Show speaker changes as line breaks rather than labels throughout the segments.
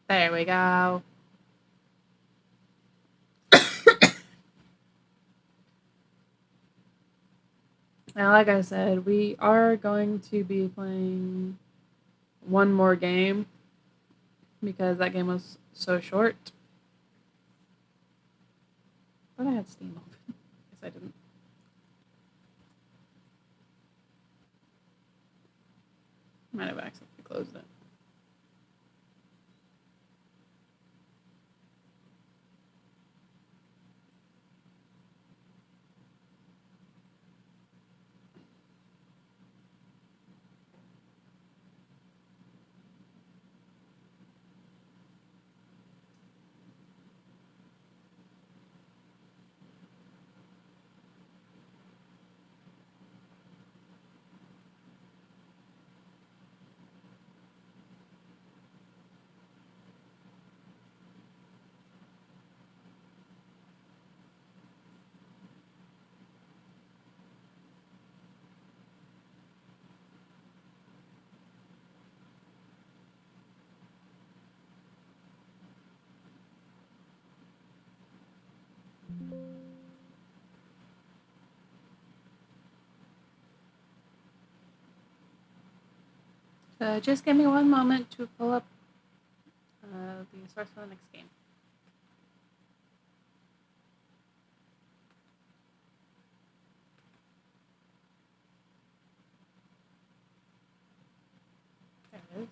There we go. Now, like I said, we are going to be playing one more game because that game was so short. But I had Steam open. Guess I didn't. Might have accidentally closed it. Just give me one moment to pull up the source for the next game. There it is.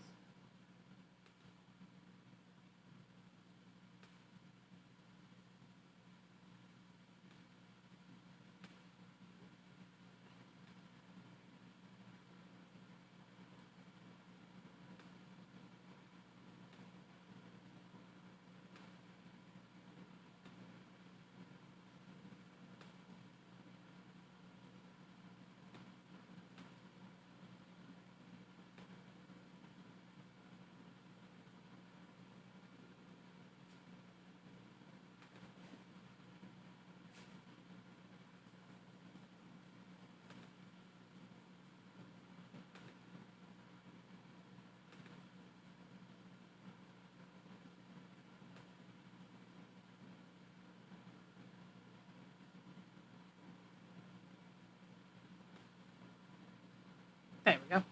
There we go.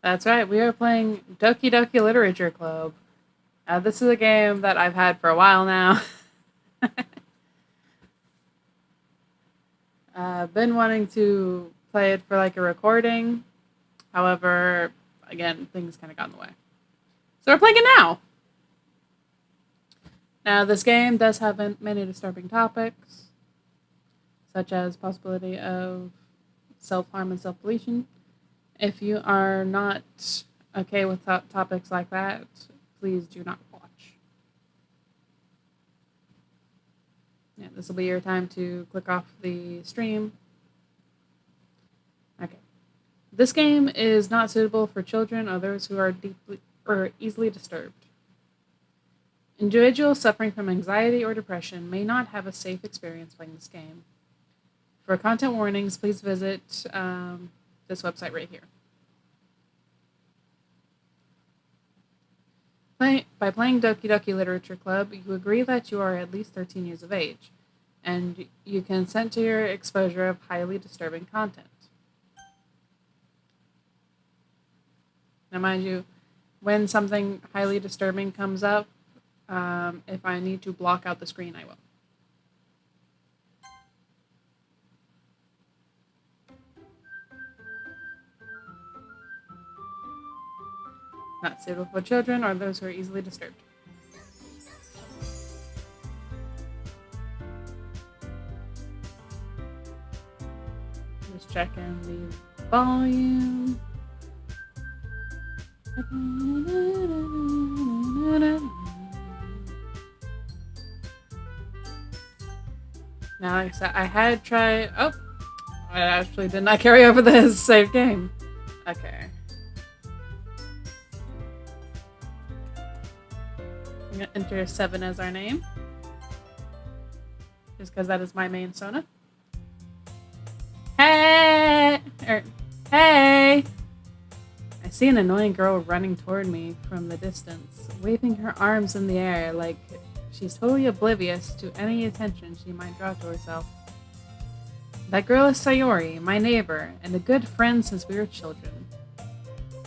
That's right. We are playing Doki Doki Literature Club. This is a game that I've had for a while now. Been wanting to play it for like a recording. However, again, things kind of got in the way. So we're playing it now. Now, this game does have many disturbing topics, such as possibility of self-harm and self-deletion. If you are not okay with topics like that, please do not watch. Yeah, this will be your time to click off the stream. Okay. This game is not suitable for children or those who are deeply or easily disturbed. Individuals suffering from anxiety or depression may not have a safe experience playing this game. For content warnings, please visit this website right here. By playing Doki Doki Literature Club, you agree that you are at least 13 years of age, and you consent to your exposure of highly disturbing content. Now, mind you, when something highly disturbing comes up, if I need to block out the screen, I will. Not suitable for children or those who are easily disturbed. Just checking the volume. Now, like I said, I had tried. Oh, I actually did not carry over the save game. Okay. I'm gonna enter 7 as our name, just because that is my main Sona. Hey, hey! I see an annoying girl running toward me from the distance, waving her arms in the air like she's totally oblivious to any attention she might draw to herself. That girl is Sayori, my neighbor, and a good friend since we were children.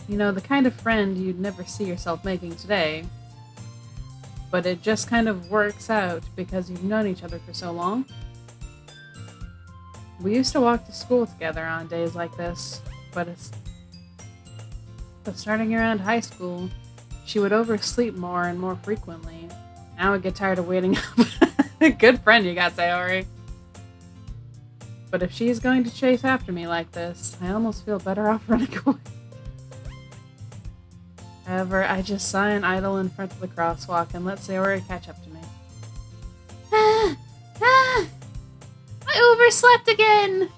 You know, the kind of friend you'd never see yourself making today. But it just kind of works out because you've known each other for so long. We used to walk to school together on days like this, but starting around high school, she would oversleep more and more frequently. Now I get tired of waiting up. Good friend you got, Sayori. But if she's going to chase after me like this, I almost feel better off running away. However, I just sigh and idle in front of the crosswalk and let Sayori catch up to me. I overslept again!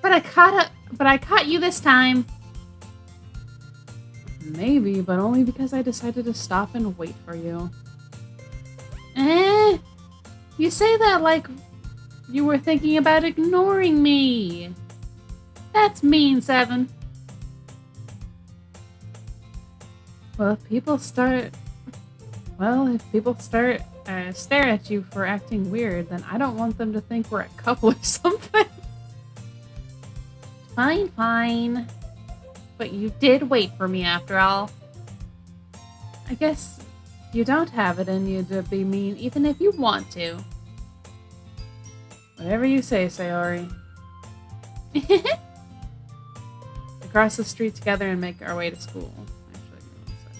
But I caught you this time. Maybe, but only because I decided to stop and wait for you. You say that like you were thinking about ignoring me. That's mean, Seven. Well, if people stare at you for acting weird, then I don't want them to think we're a couple or something. Fine. But you did wait for me after all. I guess you don't have it in you to be mean even if you want to. Whatever you say, Sayori. We cross the street together and make our way to school. Actually, give me 1 second.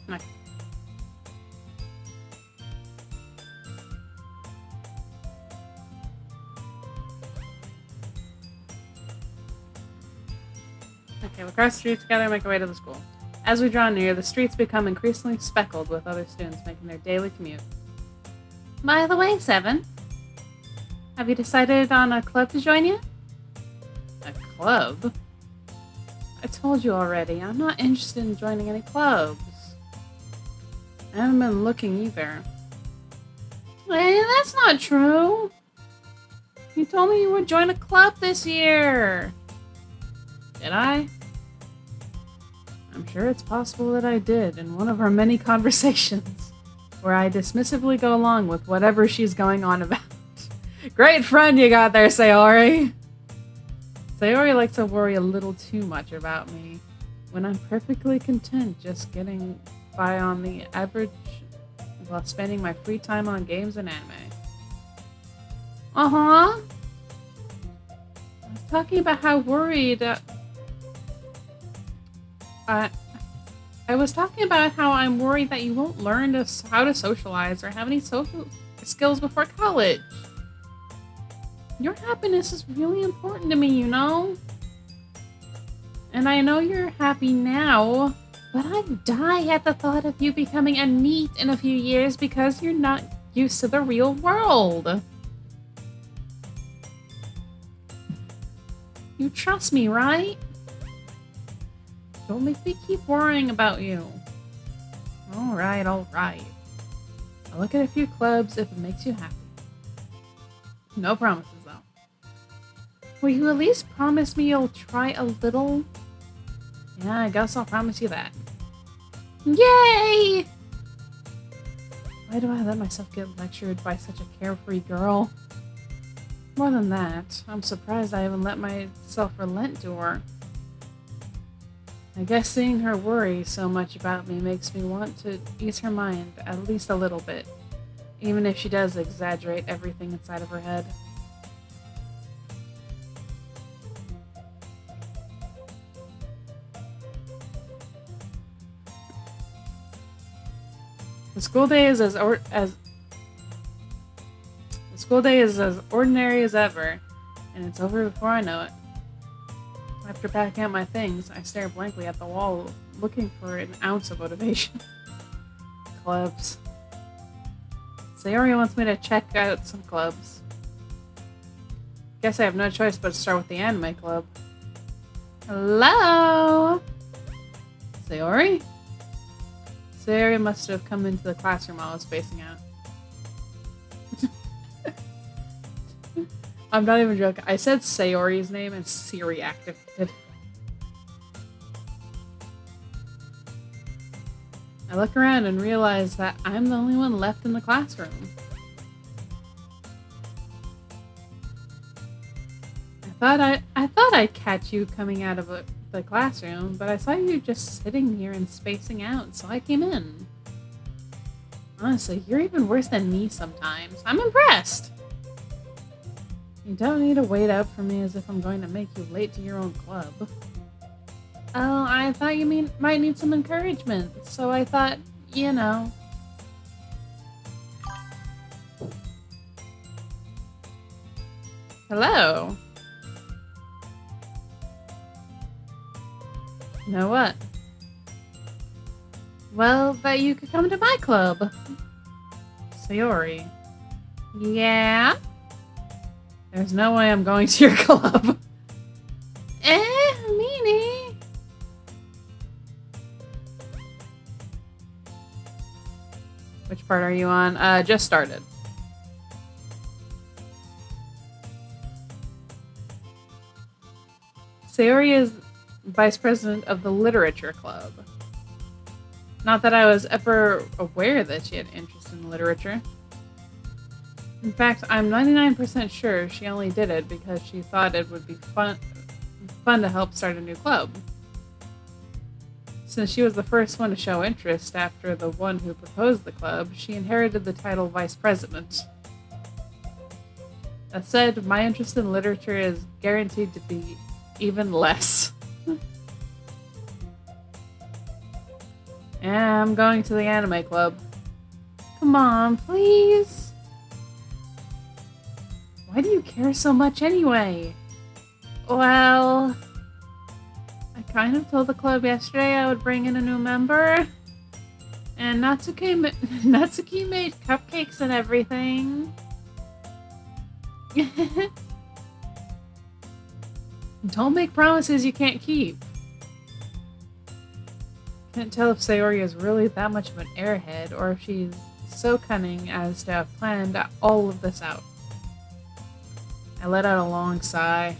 Okay. Okay, we cross the street together and make our way to the school. As we draw near, the streets become increasingly speckled with other students making their daily commute. By the way, Seven, have you decided on a club to join yet? A club? I told you already, I'm not interested in joining any clubs. I haven't been looking either. Hey, that's not true. You told me you would join a club this year. Did I? I'm sure it's possible that I did in one of our many conversations, where I dismissively go along with whatever she's going on about. Great friend you got there, Sayori. Sayori likes to worry a little too much about me when I'm perfectly content just getting by on the average while spending my free time on games and anime. I was talking about how worried I was talking about how I'm worried that you won't learn how to socialize or have any social skills before college. Your happiness is really important to me, you know? And I know you're happy now, but I'd die at the thought of you becoming a NEET in a few years because you're not used to the real world. You trust me, right? Don't make me keep worrying about you. Alright. I'll look at a few clubs if it makes you happy. No promises, though. Will you at least promise me you'll try a little? Yeah, I guess I'll promise you that. Yay! Why do I let myself get lectured by such a carefree girl? More than that, I'm surprised I haven't let myself relent to her. I guess seeing her worry so much about me makes me want to ease her mind at least a little bit, even if she does exaggerate everything inside of her head. The school day is as ordinary as ever, and it's over before I know it. After packing up my things, I stare blankly at the wall, looking for an ounce of motivation. Clubs. Sayori wants me to check out some clubs. Guess I have no choice but to start with the anime club. Hello? Sayori? Sayori must have come into the classroom while I was spacing out. I'm not even joking. I said Sayori's name and Siri activated. I look around and realize that I'm the only one left in the classroom. I thought I'd catch you coming out of the classroom, but I saw you just sitting here and spacing out, so I came in. Honestly, you're even worse than me sometimes. I'm impressed! You don't need to wait up for me as if I'm going to make you late to your own club. Oh, I thought you might need some encouragement, so I thought, you know. Hello. You know what? Well, that you could come to my club. Sayori. Yeah? There's no way I'm going to your club. Meanie. Which part are you on? Just started. Sayori is vice president of the literature club. Not that I was ever aware that she had interest in literature. In fact, I'm 99% sure she only did it because she thought it would be fun to help start a new club. Since she was the first one to show interest after the one who proposed the club, she inherited the title vice president. That said, my interest in literature is guaranteed to be even less. Yeah, I'm going to the anime club. Come on, please. Why do you care so much anyway? Well, I kind of told the club yesterday I would bring in a new member. And Natsuki made cupcakes and everything. Don't make promises you can't keep. Can't tell if Sayori is really that much of an airhead or if she's so cunning as to have planned all of this out. I let out a long sigh.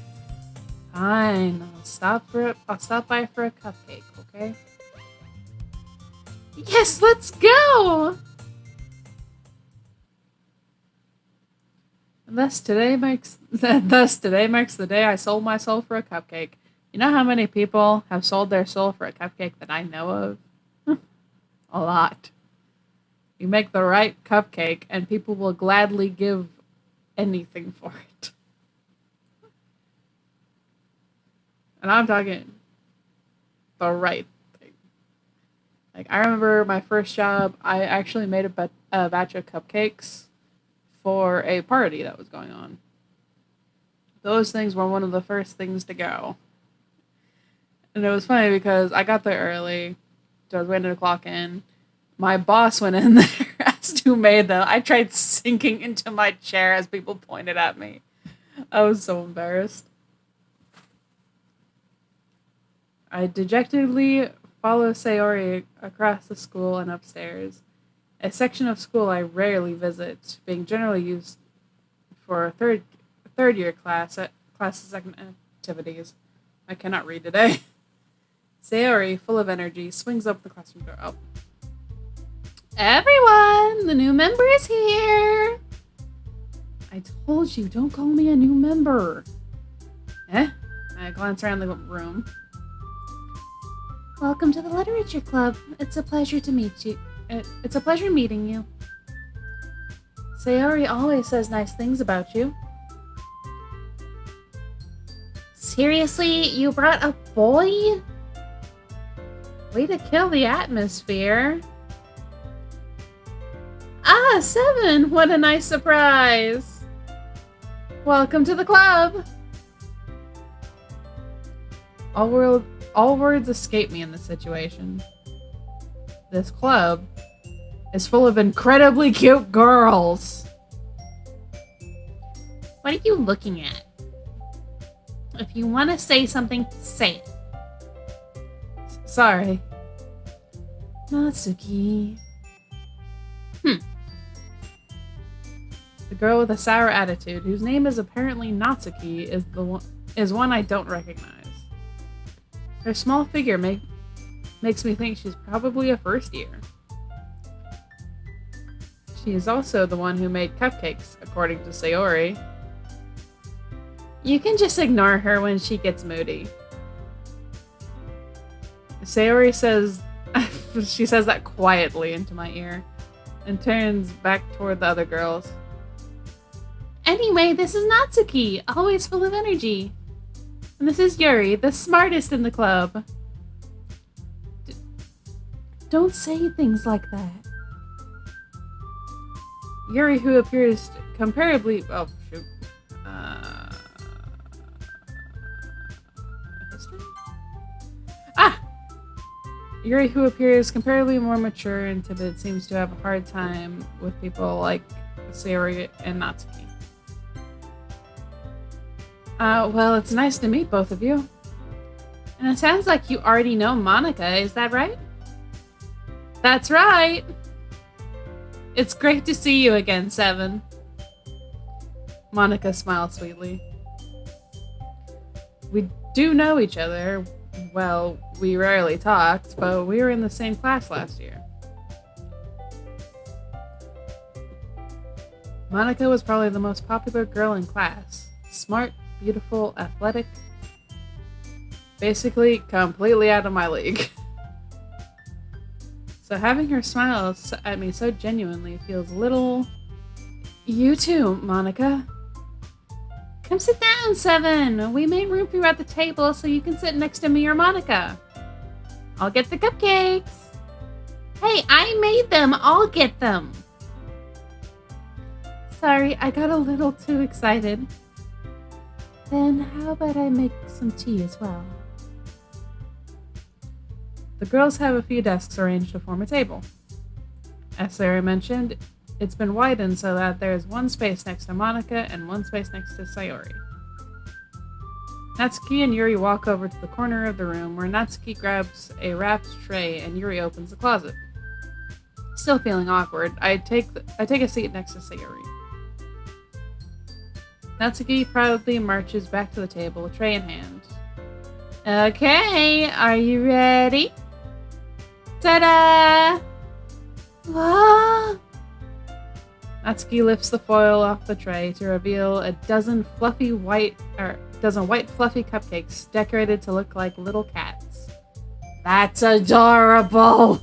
Fine, I'll stop by for a cupcake, okay? Yes, let's go! Thus today marks the day I sold my soul for a cupcake. You know how many people have sold their soul for a cupcake that I know of? A lot. You make the right cupcake and people will gladly give anything for it. And I'm talking the right thing. Like, I remember my first job, I actually made a batch of cupcakes for a party that was going on. Those things were one of the first things to go. And it was funny because I got there early, so I was waiting to clock in. My boss went in there, asked who made them. I tried sinking into my chair as people pointed at me. I was so embarrassed. I dejectedly follow Sayori across the school and upstairs. A section of school I rarely visit, being generally used for third year classes and activities. I cannot read today. Sayori, full of energy, swings up the classroom door. Oh. Everyone! The new member is here! I told you, don't call me a new member. I glance around the room. Welcome to the Literature Club. It's a pleasure to meet you. It's a pleasure meeting you. Sayori always says nice things about you. Seriously? You brought a boy? Way to kill the atmosphere. Ah, 7! What a nice surprise! Welcome to the club! All words escape me in this situation. This club is full of incredibly cute girls. What are you looking at? If you want to say something, say it. Sorry. Natsuki. The girl with a sour attitude, whose name is apparently Natsuki, is one I don't recognize. Her small figure makes me think she's probably a first year. She is also the one who made cupcakes, according to Sayori. You can just ignore her when she gets moody. Sayori says, she says that quietly into my ear, and turns back toward the other girls. Anyway, this is Natsuki, always full of energy. And this is Yuri, the smartest in the club. Don't say things like that. Yuri, who appears comparably... Oh, shoot. History? Yuri, who appears comparably more mature and timid, seems to have a hard time with people like Sayori and Natsuki. Well, it's nice to meet both of you. And it sounds like you already know Monica, is that right? That's right! It's great to see you again, 7. Monica smiles sweetly. We do know each other. Well, we rarely talked, but we were in the same class last year. Monica was probably the most popular girl in class. Smart, beautiful, athletic. Basically, completely out of my league. So having her smile at me so genuinely feels a little... You too, Monica. Come sit down, 7. We made room for you at the table so you can sit next to me or Monica. I'll get the cupcakes. Hey, I made them. I'll get them. Sorry, I got a little too excited. Then how about I make some tea as well? The girls have a few desks arranged to form a table. As Sarah mentioned, it's been widened so that there is one space next to Monica and one space next to Sayori. Natsuki and Yuri walk over to the corner of the room where Natsuki grabs a wrapped tray and Yuri opens the closet. Still feeling awkward, I take a seat next to Sayori. Natsuki proudly marches back to the table, tray in hand. Okay, are you ready? Ta-da! Wow! Natsuki lifts the foil off the tray to reveal a dozen white fluffy cupcakes decorated to look like little cats. That's adorable!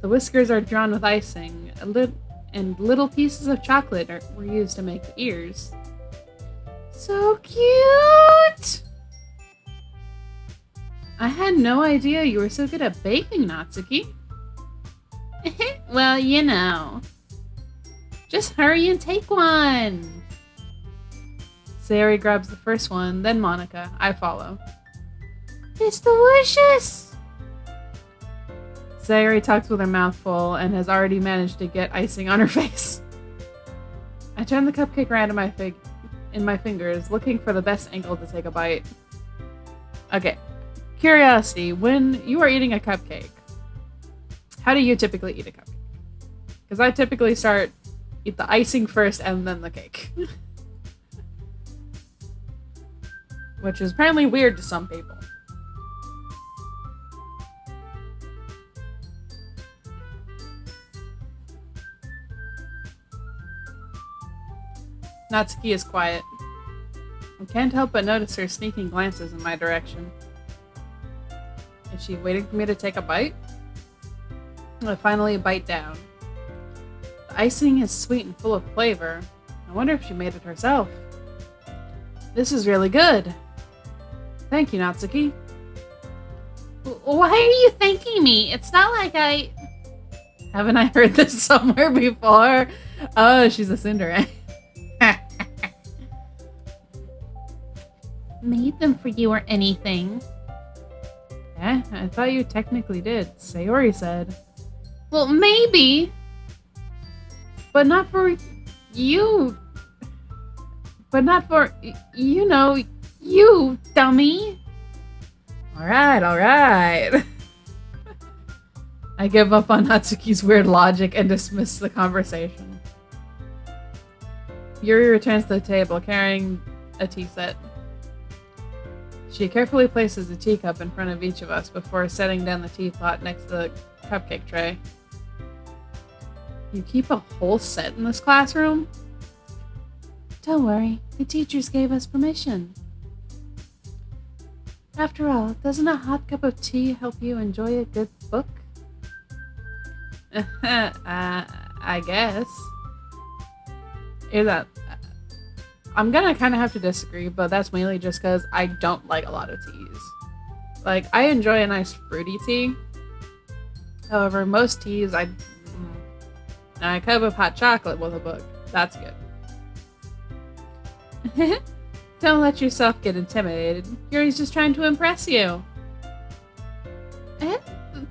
The whiskers are drawn with icing, and little pieces of chocolate were used to make the ears. So cute! I had no idea you were so good at baking, Natsuki. Well, you know. Just hurry and take one! Sayori grabs the first one, then Monica. I follow. It's delicious! Sayori talks with her mouth full and has already managed to get icing on her face. I turn the cupcake around in my fingers, looking for the best angle to take a bite. Okay. Curiosity, when you are eating a cupcake, how do you typically eat a cupcake? Because I typically eat the icing first and then the cake. Which is apparently weird to some people. Natsuki is quiet. I can't help but notice her sneaking glances in my direction. Is she waiting for me to take a bite? I finally bite down. The icing is sweet and full of flavor. I wonder if she made it herself. This is really good. Thank you, Natsuki. Why are you thanking me? It's not like I... Haven't I heard this somewhere before? Oh, she's a Cinderella. Made them for you or anything. Eh? I thought you technically did. Sayori said. Well, maybe. But not for you. But not for, you know, you, dummy. Alright. I give up on Natsuki's weird logic and dismiss the conversation. Yuri returns to the table carrying a tea set. She carefully places a teacup in front of each of us before setting down the teapot next to the cupcake tray. You keep a whole set in this classroom? Don't worry, the teachers gave us permission. After all, doesn't a hot cup of tea help you enjoy a good book? I guess. I'm gonna kind of have to disagree, but that's mainly just because I don't like a lot of teas. Like, I enjoy a nice fruity tea. However, most teas, now a cup of hot chocolate with a book. That's good. Don't let yourself get intimidated. Yuri's just trying to impress you.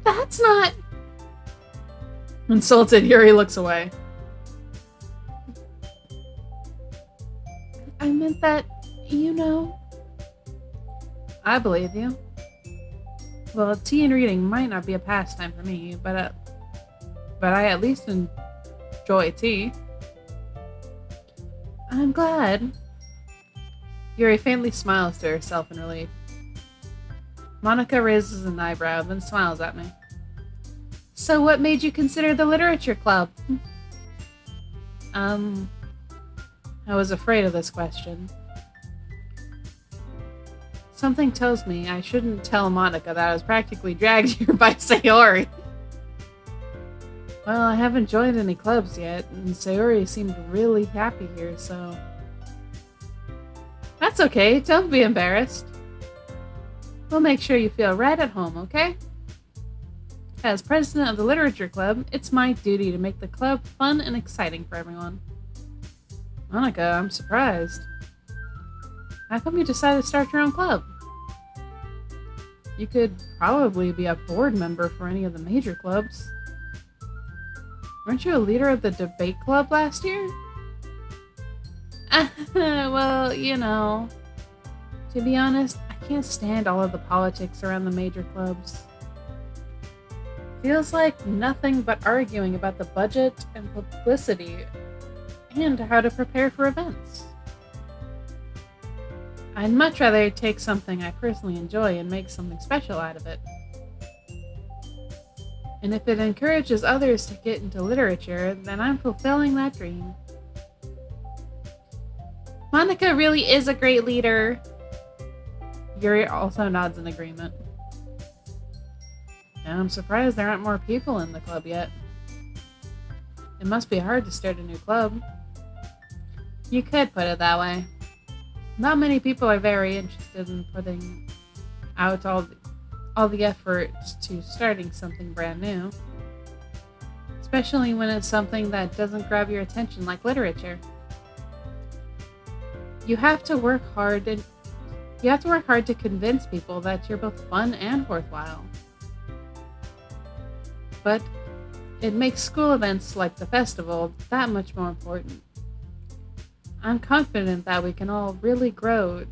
That's not... Insulted, Yuri looks away. I meant that, you know. I believe you. Well, tea and reading might not be a pastime for me, but I at least enjoy tea. I'm glad. Yuri faintly smiles to herself in relief. Monica raises an eyebrow, then smiles at me. So what made you consider the literature club? I was afraid of this question. Something tells me I shouldn't tell Monica that I was practically dragged here by Sayori. Well, I haven't joined any clubs yet, and Sayori seemed really happy here, so... That's okay, don't be embarrassed. We'll make sure you feel right at home, okay? As president of the literature club, it's my duty to make the club fun and exciting for everyone. Monica, I'm surprised. How come you decided to start your own club? You could probably be a board member for any of the major clubs. Weren't you a leader of the debate club last year? Well, you know. To be honest, I can't stand all of the politics around the major clubs. Feels like nothing but arguing about the budget and publicity and how to prepare for events. I'd much rather take something I personally enjoy and make something special out of it. And if it encourages others to get into literature, then I'm fulfilling that dream. Monica really is a great leader. Yuri also nods in agreement. Now I'm surprised there aren't more people in the club yet. It must be hard to start a new club. You could put it that way. Not many people are very interested in putting out all the effort to starting something brand new. Especially when it's something that doesn't grab your attention like literature. You have to work hard to convince people that you're both fun and worthwhile. But it makes school events like the festival that much more important. I'm confident that we can all really grow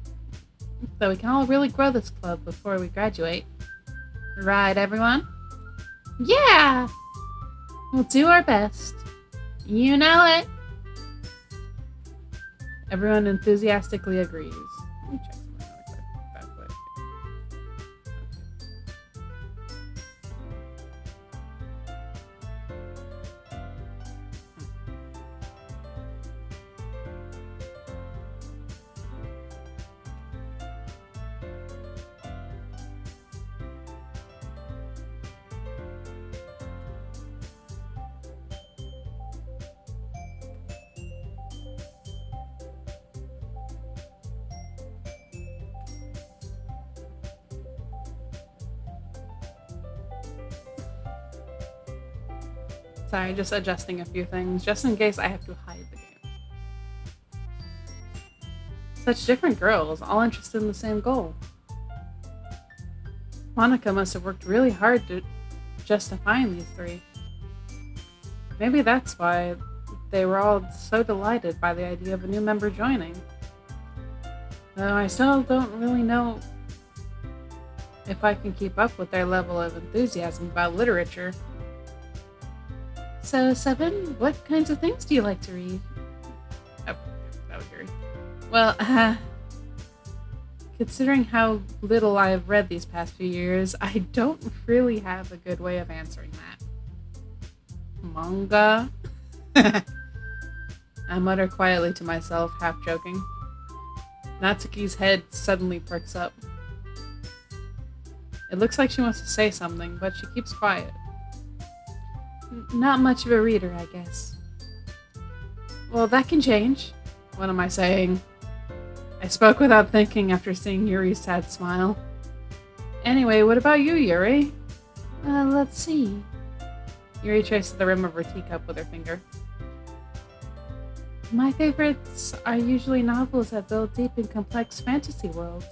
this club before we graduate. Right, everyone? Yeah! We'll do our best. You know it! Everyone enthusiastically agrees. Let me check something really quick. That's what Sorry, just adjusting a few things, just in case I have to hide the game. Such different girls, all interested in the same goal. Monica must have worked really hard just to find these three. Maybe that's why they were all so delighted by the idea of a new member joining. Though I still don't really know if I can keep up with their level of enthusiasm about literature. So, Seven, what kinds of things do you like to read? Oh, that was Yuri. Well, considering how little I have read these past few years, I don't really have a good way of answering that. Manga? I mutter quietly to myself, half joking. Natsuki's head suddenly perks up. It looks like she wants to say something, but she keeps quiet. Not much of a reader, I guess. Well, that can change. What am I saying? I spoke without thinking after seeing Yuri's sad smile. Anyway, what about you, Yuri? Let's see. Yuri traces the rim of her teacup with her finger. My favorites are usually novels that build deep and complex fantasy worlds.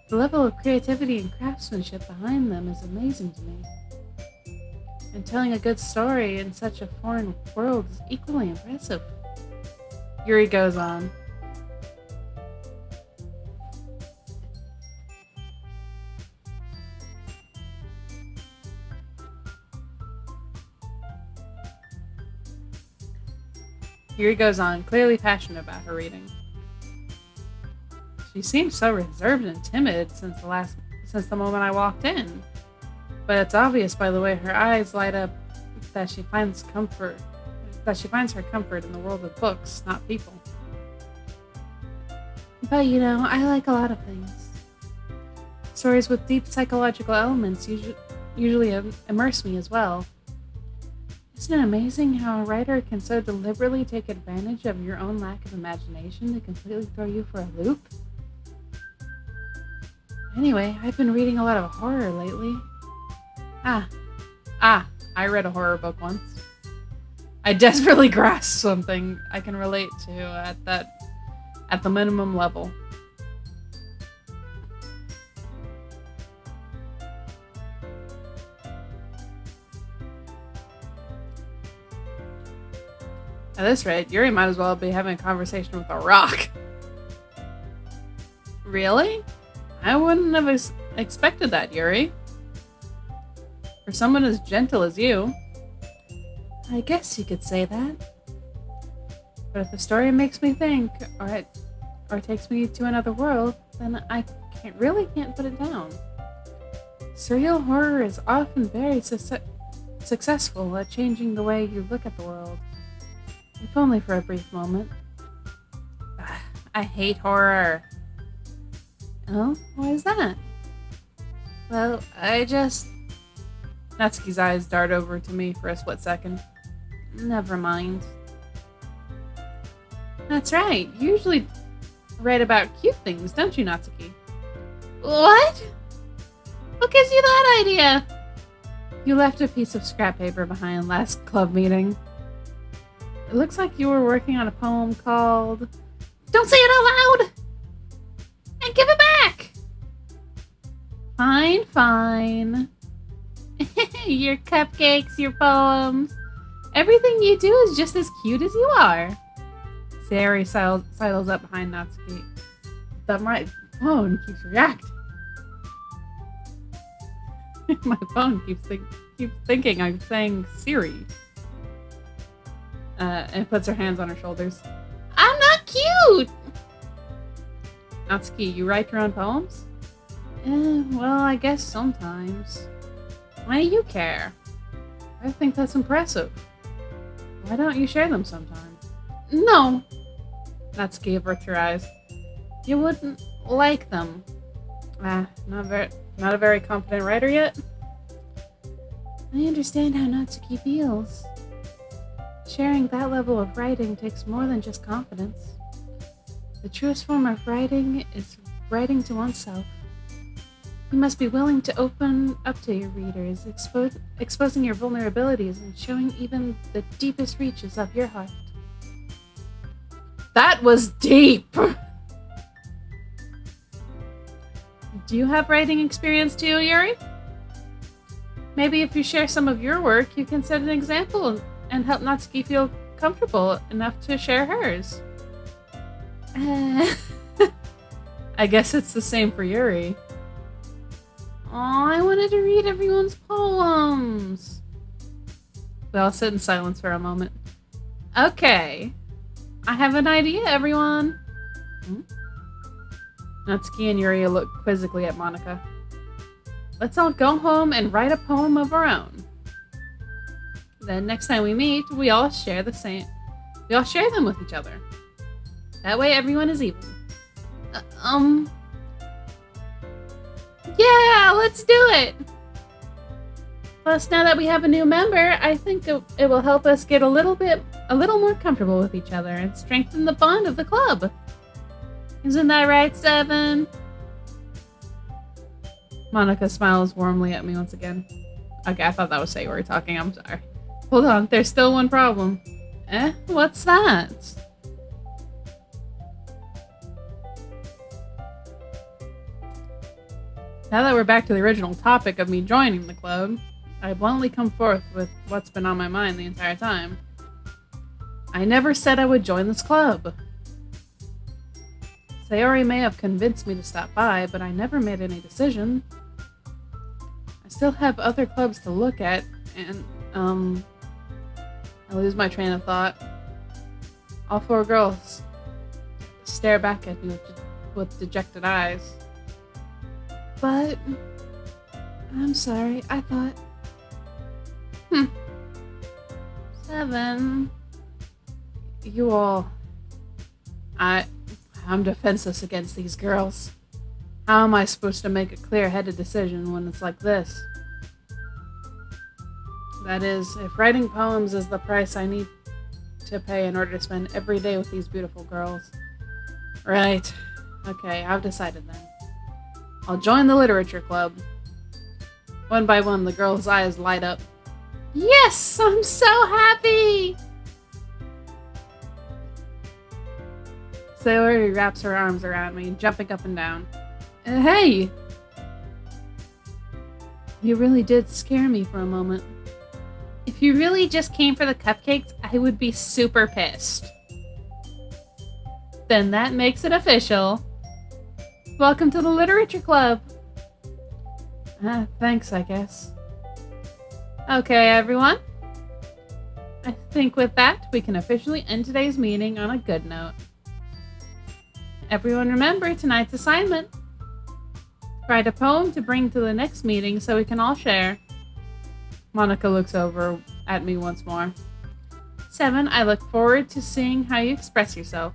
The level of creativity and craftsmanship behind them is amazing to me. And telling a good story in such a foreign world is equally impressive. Yuri goes on. Yuri goes on, clearly passionate about her reading. She seems so reserved and timid since the moment I walked in. But it's obvious by the way her eyes light up that she finds her comfort in the world of books, not people. But I like a lot of things. Stories with deep psychological elements usually immerse me as well. Isn't it amazing how a writer can so deliberately take advantage of your own lack of imagination to completely throw you for a loop? Anyway, I've been reading a lot of horror lately. I read a horror book once. I desperately grasped something I can relate to at the minimum level. At this rate, Yuri might as well be having a conversation with a rock. Really? I wouldn't have expected that, Yuri. For someone as gentle as you. I guess you could say that. But if a story makes me think, or takes me to another world, then I can't put it down. Surreal horror is often very successful at changing the way you look at the world, if only for a brief moment. I hate horror. Oh, why is that? Well, Natsuki's eyes dart over to me for a split second. Never mind. That's right. You usually write about cute things, don't you, Natsuki? What? What gives you that idea? You left a piece of scrap paper behind last club meeting. It looks like you were working on a poem called... Don't say it out loud! And give it back! Fine. Your cupcakes, your poems. Everything you do is just as cute as you are. Sayori sidles up behind Natsuki. My phone keeps reacting. My phone keeps thinking I'm saying Siri. And puts her hands on her shoulders. I'm not cute! Natsuki, you write your own poems? Well, I guess sometimes. Why do you care? I think that's impressive. Why don't you share them sometime? No! Natsuki averts her eyes. You wouldn't like them. Not a very confident writer yet? I understand how Natsuki feels. Sharing that level of writing takes more than just confidence. The truest form of writing is writing to oneself. You must be willing to open up to your readers, exposing your vulnerabilities and showing even the deepest reaches of your heart. That was deep! Do you have writing experience too, Yuri? Maybe if you share some of your work, you can set an example and help Natsuki feel comfortable enough to share hers. I guess it's the same for Yuri. Aw, I wanted to read everyone's poems. We all sit in silence for a moment. Okay. I have an idea, everyone. Natsuki and Yuri look quizzically at Monika. Let's all go home and write a poem of our own. Then next time we meet, we all share them with each other. That way everyone is even. Yeah, let's do it! Plus, now that we have a new member, I think it will help us get a little more comfortable with each other and strengthen the bond of the club. Isn't that right, Seven? Monika smiles warmly at me once again. Okay, I thought that was Sayori talking, I'm sorry. Hold on, there's still one problem. What's that? Now that we're back to the original topic of me joining the club, I bluntly come forth with what's been on my mind the entire time. I never said I would join this club. Sayori may have convinced me to stop by, but I never made any decision. I still have other clubs to look at, and, I lose my train of thought. All four girls stare back at me with dejected eyes. But, I'm sorry, I thought... Seven... You all... I'm defenseless against these girls. How am I supposed to make a clear-headed decision when it's like this? That is, if writing poems is the price I need to pay in order to spend every day with these beautiful girls. Right. Okay, I've decided then. I'll join the literature club. One by one, the girls' eyes light up. Yes! I'm so happy! Sayori wraps her arms around me, jumping up and down. Hey! You really did scare me for a moment. If you really just came for the cupcakes, I would be super pissed. Then that makes it official. Welcome to the literature club. Thanks, I guess. Okay, everyone. I think with that, we can officially end today's meeting on a good note. Everyone remember tonight's assignment. Write a poem to bring to the next meeting so we can all share. Monica looks over at me once more. 7, I look forward to seeing how you express yourself.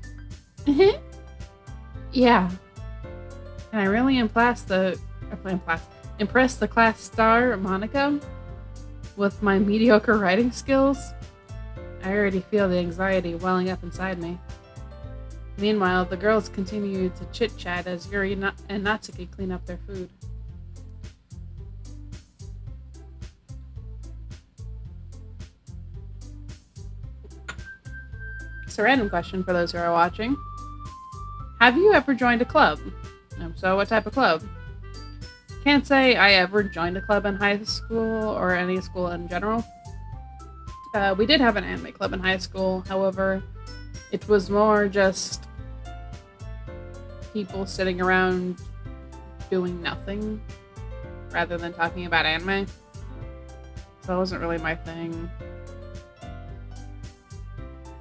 Yeah. Can I really impress the class star, Monica, with my mediocre writing skills? I already feel the anxiety welling up inside me. Meanwhile, the girls continue to chit-chat as Yuri and Natsuki clean up their food. It's a random question for those who are watching. Have you ever joined a club? If so, what type of club? Can't say I ever joined a club in high school or any school in general. We did have an anime club in high school, however, it was more just people sitting around doing nothing rather than talking about anime. So it wasn't really my thing.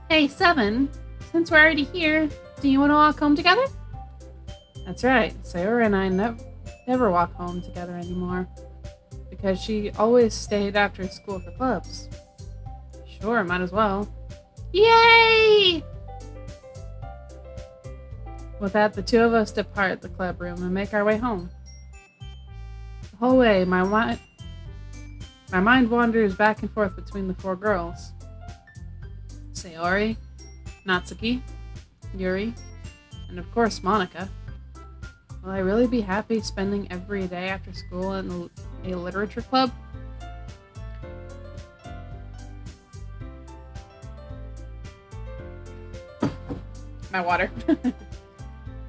Hey, 7, since we're already here, do you want to walk home together? That's right, Sayori and I never walk home together anymore because she always stayed after school for clubs. Sure, might as well. Yay! With that, the two of us depart the club room and make our way home. The whole way, my mind wanders back and forth between the 4 girls. Sayori, Natsuki, Yuri, and of course Monica. Will I really be happy spending every day after school in a literature club? My water.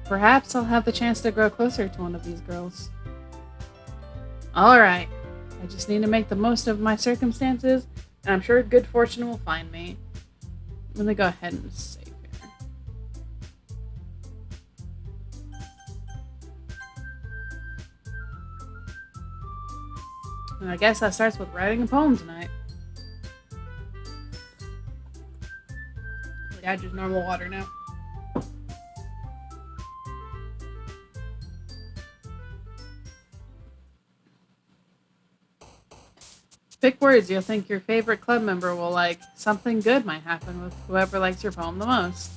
Perhaps I'll have the chance to grow closer to one of these girls. Alright, I just need to make the most of my circumstances, and I'm sure good fortune will find me. I'm gonna go ahead and save here. And I guess that starts with writing a poem tonight. I just normal water now. Pick words you'll think your favorite club member will like. Something good might happen with whoever likes your poem the most.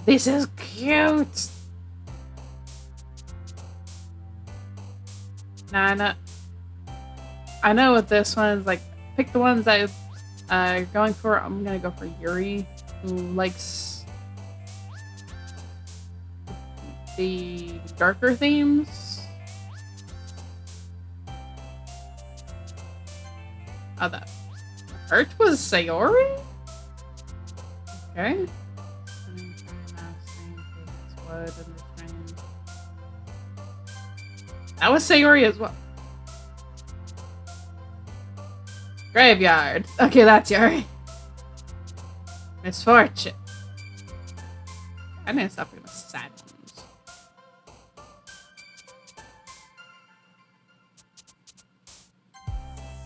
This is cute! Now I know with this one is like, pick the ones that you're going for. I'm gonna go for Yuri, who likes the darker themes. Oh, that hurt was Sayori? Okay. That was Sayori as well. Graveyard. Okay, that's Yuri. Misfortune. I need to stop picking the sad ones.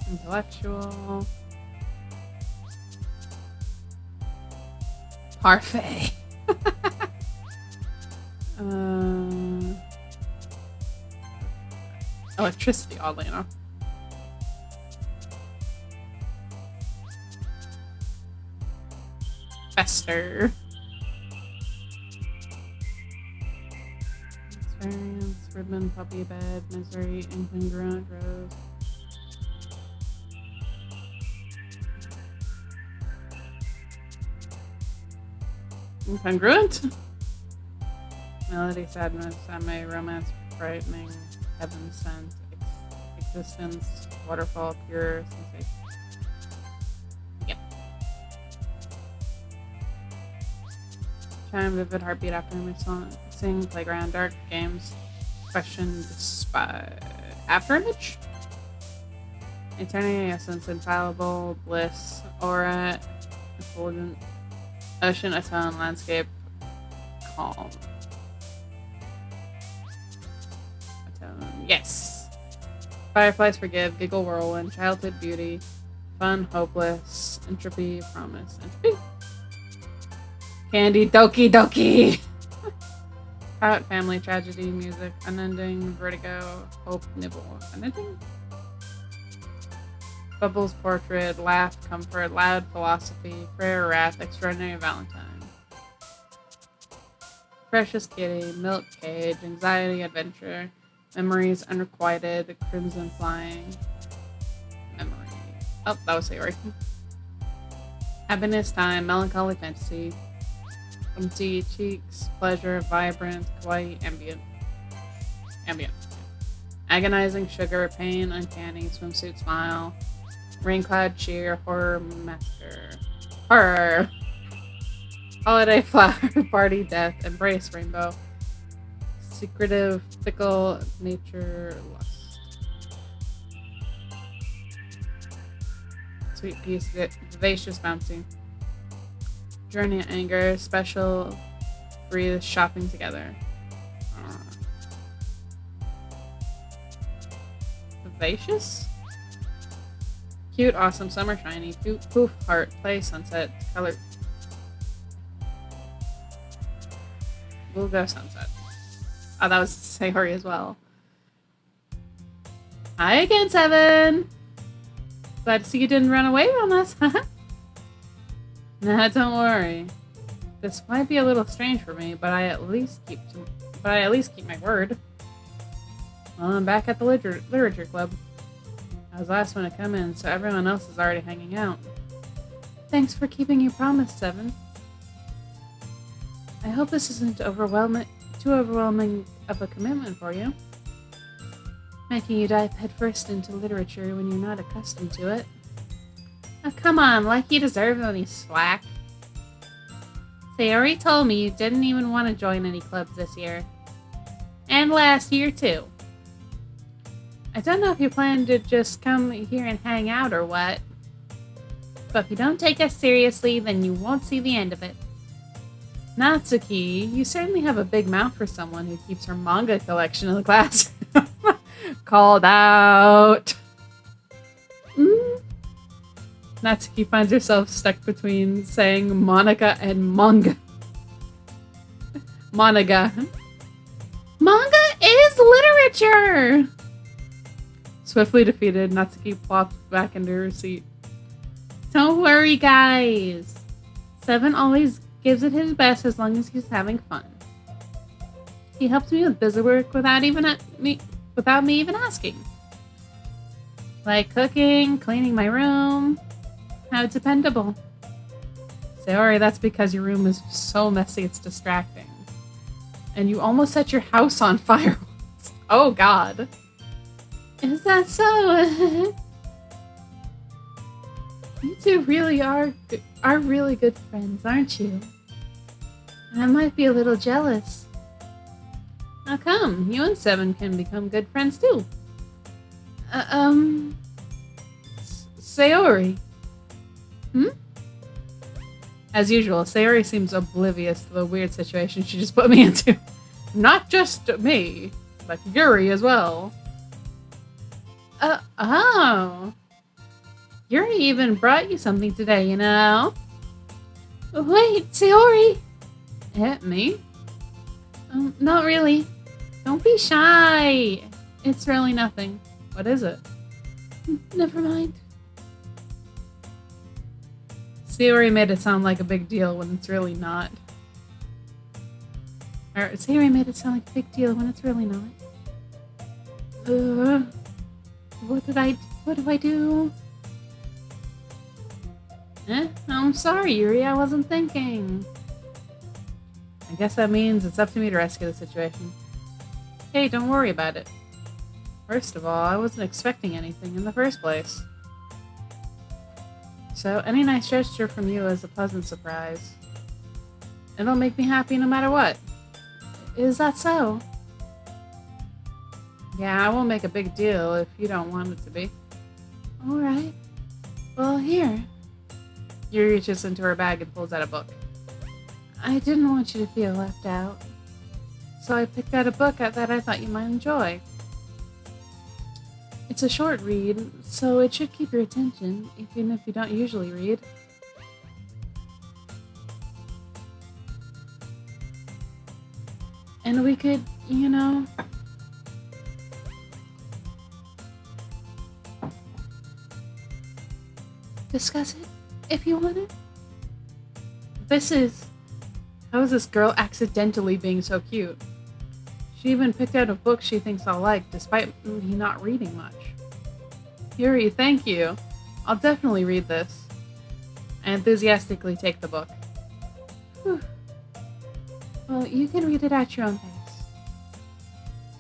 Intellectual. Parfait. Electricity, oddly enough. Fester. Experience, ribbon, puppy bed, misery, incongruent, rose. Incongruent? Melody, sadness, anime, romance, frightening, heaven sent, existence, waterfall, pure sensation. Yep. Chime, vivid, heartbeat, afternoon song, sing, playground, dark, games, question, afterimage? Eternity, essence, infallible, bliss, aura, effulgent, ocean, atone, landscape, calm. Atone, yes. Fireflies forgive, giggle whirlwind, childhood beauty, fun, hopeless, entropy, promise, entropy. Candy, Doki Doki. Pout, family, tragedy, music, unending, vertigo, hope, nibble, unending. Bubbles portrait, laugh, comfort, loud philosophy, prayer, wrath, extraordinary valentine. Precious kitty, milk cage, anxiety, adventure, memories, unrequited, crimson flying, memory. Oh, that was Sayori. Happiness time, melancholy fantasy, empty cheeks, pleasure, vibrant, kawaii, ambient. Ambient. Agonizing sugar, pain, uncanny, swimsuit smile, raincloud cheer, horror massacre. Horror! Holiday flower, party, death, embrace rainbow. Secretive, fickle, nature, lust. Sweet piece, vivacious, bouncy. Journey of anger, special, breathe, shopping together. Vivacious? Cute, awesome, summer shiny, poof, heart, play, sunset, color. We'll go sunset. Oh, that was Sayori as well. Hi again, Seven! Glad to see you didn't run away from us, Nah, don't worry. This might be a little strange for me, but I at least keep my word. Well, I'm back at the literature club. I was the last one to come in, so everyone else is already hanging out. Thanks for keeping your promise, Seven. I hope this isn't too overwhelming of a commitment for you. Making you dive headfirst into literature when you're not accustomed to it. Oh, come on, like you deserve any slack. Sayori told me you didn't even want to join any clubs this year. And last year, too. I don't know if you plan to just come here and hang out or what. But if you don't take us seriously, then you won't see the end of it. Natsuki, you certainly have a big mouth for someone who keeps her manga collection in the class. Called out. Natsuki finds herself stuck between saying Monica and manga. Monaga. Manga is literature! Swiftly defeated, Natsuki plopped back into her seat. Don't worry, guys. Seven always gives it his best as long as he's having fun. He helps me with busywork without me even asking. Like cooking, cleaning my room. How dependable. Sayori, that's because your room is so messy it's distracting. And you almost set your house on fire once. Oh god. Is that so? You two really are really good friends, aren't you? I might be a little jealous. How come? You and Seven can become good friends too. Sayori. As usual, Sayori seems oblivious to the weird situation she just put me into. Not just me, but Yuri as well. Oh. Yuri even brought you something today, you know? Wait, Sayori! Me? Not really. Don't be shy. It's really nothing. What is it? Never mind. Sayori made it sound like a big deal when it's really not. Or Sayori made it sound like a big deal when it's really not. What do I do? I'm sorry, Yuri, I wasn't thinking. I guess that means it's up to me to rescue the situation. Hey, don't worry about it. First of all, I wasn't expecting anything in the first place. So, any nice gesture from you is a pleasant surprise. It'll make me happy no matter what. Is that so? Yeah, I won't make a big deal if you don't want it to be. Alright. Well, here. Yuri reaches into her bag and pulls out a book. I didn't want you to feel left out. So I picked out a book that I thought you might enjoy. It's a short read, so it should keep your attention, even if you don't usually read. And we could, you know... discuss it if you want it. This is... How is this girl accidentally being so cute? She even picked out a book she thinks I'll like, despite me not reading much. Yuri, thank you. I'll definitely read this. I enthusiastically take the book. Whew. Well, you can read it at your own pace.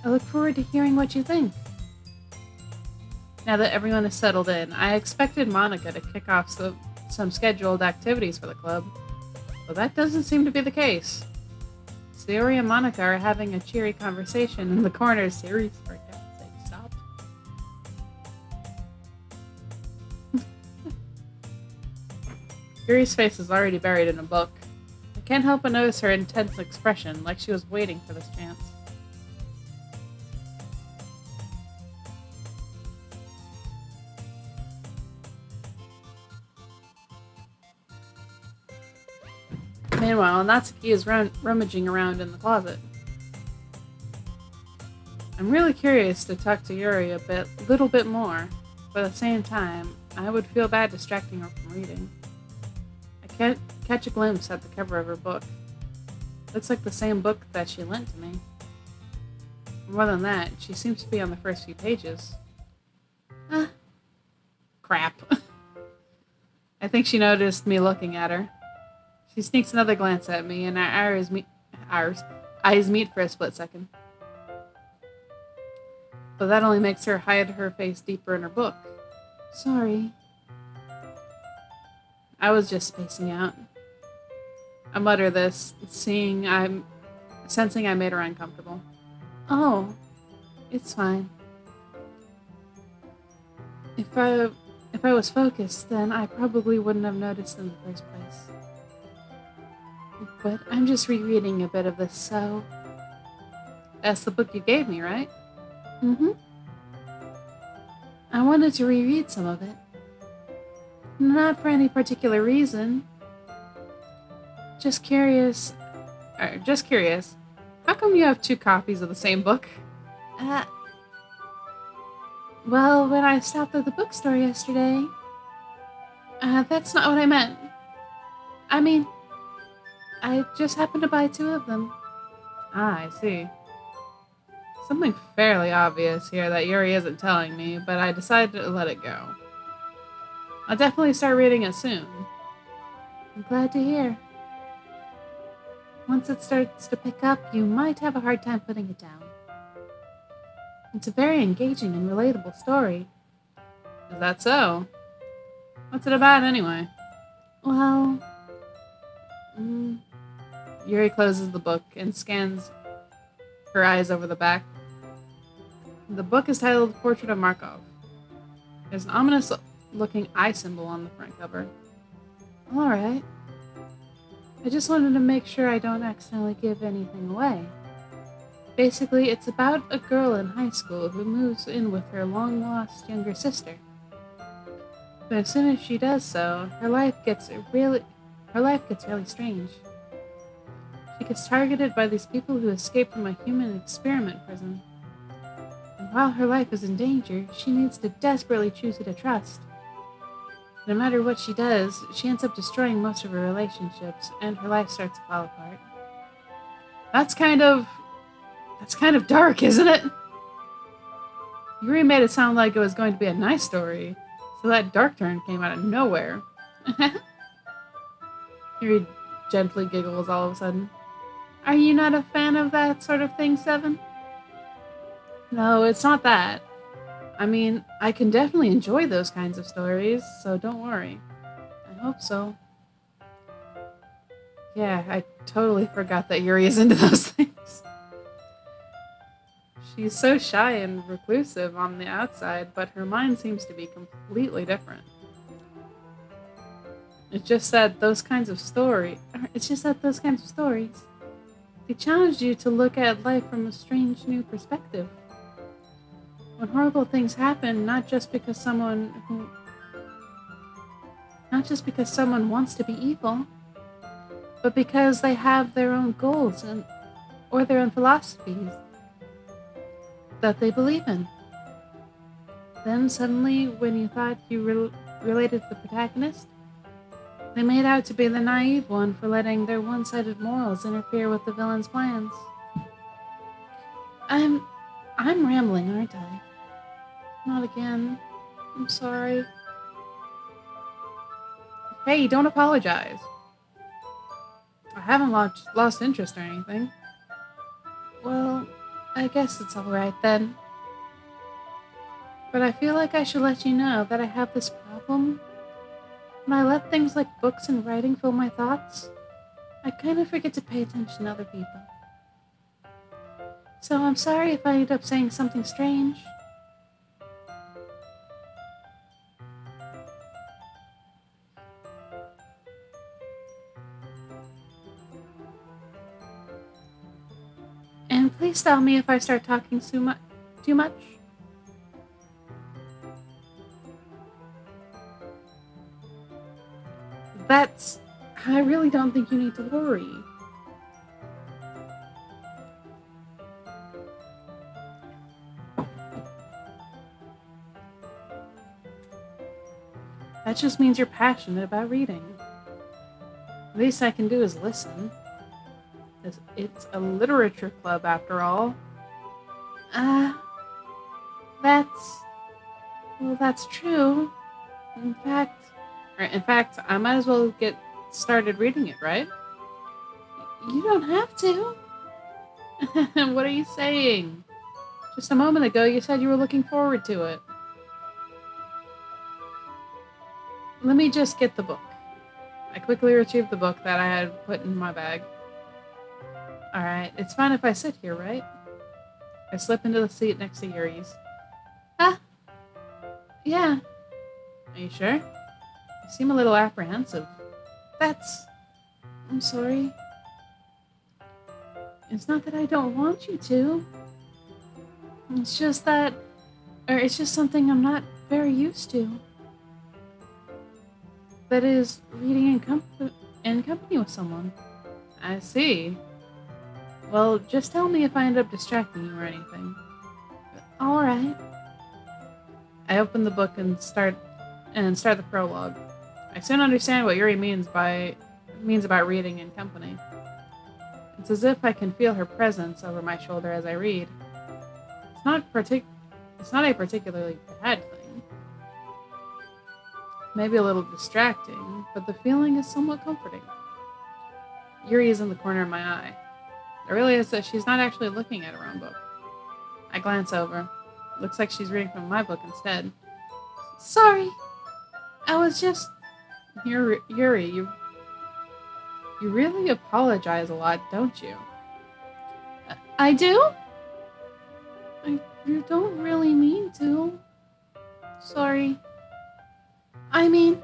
I look forward to hearing what you think. Now that everyone is settled in, I expected Monica to kick off some scheduled activities for the club, but that doesn't seem to be the case. Sayori and Monica are having a cheery conversation in the corner. Sayori, for God's sake, stop. Yuri's face is already buried in a book. I can't help but notice her intense expression, like she was waiting for this chance. Meanwhile, Natsuki is rummaging around in the closet. I'm really curious to talk to Yuri a little bit more, but at the same time, I would feel bad distracting her from reading. I can't catch a glimpse at the cover of her book. Looks like the same book that she lent to me. More than that, she seems to be on the first few pages. Crap. I think she noticed me looking at her. She sneaks another glance at me, and our eyes meet for a split second. But that only makes her hide her face deeper in her book. Sorry. I was just spacing out. I mutter this, sensing I made her uncomfortable. Oh, it's fine. If I was focused, then I probably wouldn't have noticed in the first place. But I'm just rereading a bit of this, so... That's the book you gave me, right? Mm-hmm. I wanted to reread some of it. Not for any particular reason. Just curious. How come you have 2 copies of the same book? Well, when I stopped at the bookstore yesterday... that's not what I meant. I mean... I just happened to buy 2 of them. Ah, I see. Something fairly obvious here that Yuri isn't telling me, but I decided to let it go. I'll definitely start reading it soon. I'm glad to hear. Once it starts to pick up, you might have a hard time putting it down. It's a very engaging and relatable story. Is that so? What's it about anyway? Well... Yuri closes the book and scans her eyes over the back. The book is titled Portrait of Markov. There's an ominous-looking eye symbol on the front cover. Alright. I just wanted to make sure I don't accidentally give anything away. Basically, it's about a girl in high school who moves in with her long-lost younger sister. But as soon as she does so, her life gets really strange. She gets targeted by these people who escaped from a human experiment prison. And while her life is in danger, she needs to desperately choose who to trust. No matter what she does, she ends up destroying most of her relationships, and her life starts to fall apart. That's kind of dark, isn't it? Yuri made it sound like it was going to be a nice story, so that dark turn came out of nowhere. Yuri gently giggles all of a sudden. Are you not a fan of that sort of thing, Seven? No, it's not that. I mean, I can definitely enjoy those kinds of stories, so don't worry. I hope so. Yeah, I totally forgot that Yuri is into those things. She's so shy and reclusive on the outside, but her mind seems to be completely different. It's just that those kinds of stories, they challenge you to look at life from a strange new perspective. When horrible things happen, not just because someone wants to be evil, but because they have their own goals or their own philosophies that they believe in. Then suddenly, when you thought you related to the protagonist. They made out to be the naive one for letting their one-sided morals interfere with the villain's plans. I'm rambling, aren't I? Not again. I'm sorry. Hey, don't apologize. I haven't lost interest or anything. Well, I guess it's alright then. But I feel like I should let you know that I have this problem. When I let things like books and writing fill my thoughts, I kind of forget to pay attention to other people. So I'm sorry if I end up saying something strange. And please tell me if I start talking too much. I really don't think you need to worry. That just means you're passionate about reading. The least I can do is listen. It's a literature club after all. That's true. In fact, I might as well get started reading it, right? You don't have to. What are you saying? Just a moment ago, you said you were looking forward to it. Let me just get the book. I quickly retrieved the book that I had put in my bag. Alright, it's fine if I sit here, right? I slip into the seat next to Yuri's. Yeah. Are you sure? You seem a little apprehensive. I'm sorry. It's not that I don't want you to. It's just something I'm not very used to. That is, reading in company with someone. I see. Well, just tell me if I end up distracting you or anything. Alright. I open the book and start the prologue. I soon understand what Yuri means about reading in company. It's as if I can feel her presence over my shoulder as I read. It's not a particularly bad thing. Maybe a little distracting, but the feeling is somewhat comforting. Yuri is in the corner of my eye. I realize that she's not actually looking at her own book. I glance over. Looks like she's reading from my book instead. Sorry. I was just... Yuri, you really apologize a lot, don't you? I do? You don't really mean to. Sorry. I mean...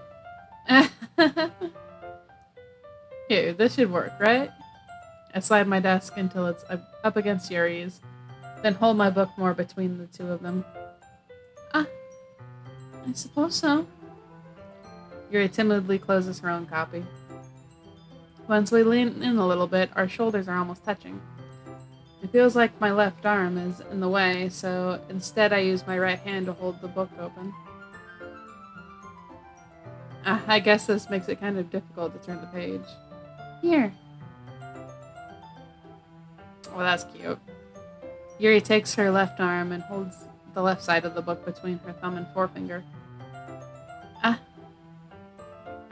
Here, this should work, right? I slide my desk until it's up against Yuri's, then hold my book more between the two of them. I suppose so. Yuri timidly closes her own copy. Once we lean in a little bit, our shoulders are almost touching. It feels like my left arm is in the way, so instead I use my right hand to hold the book open. I guess this makes it kind of difficult to turn the page. Here. Oh, that's cute. Yuri takes her left arm and holds the left side of the book between her thumb and forefinger.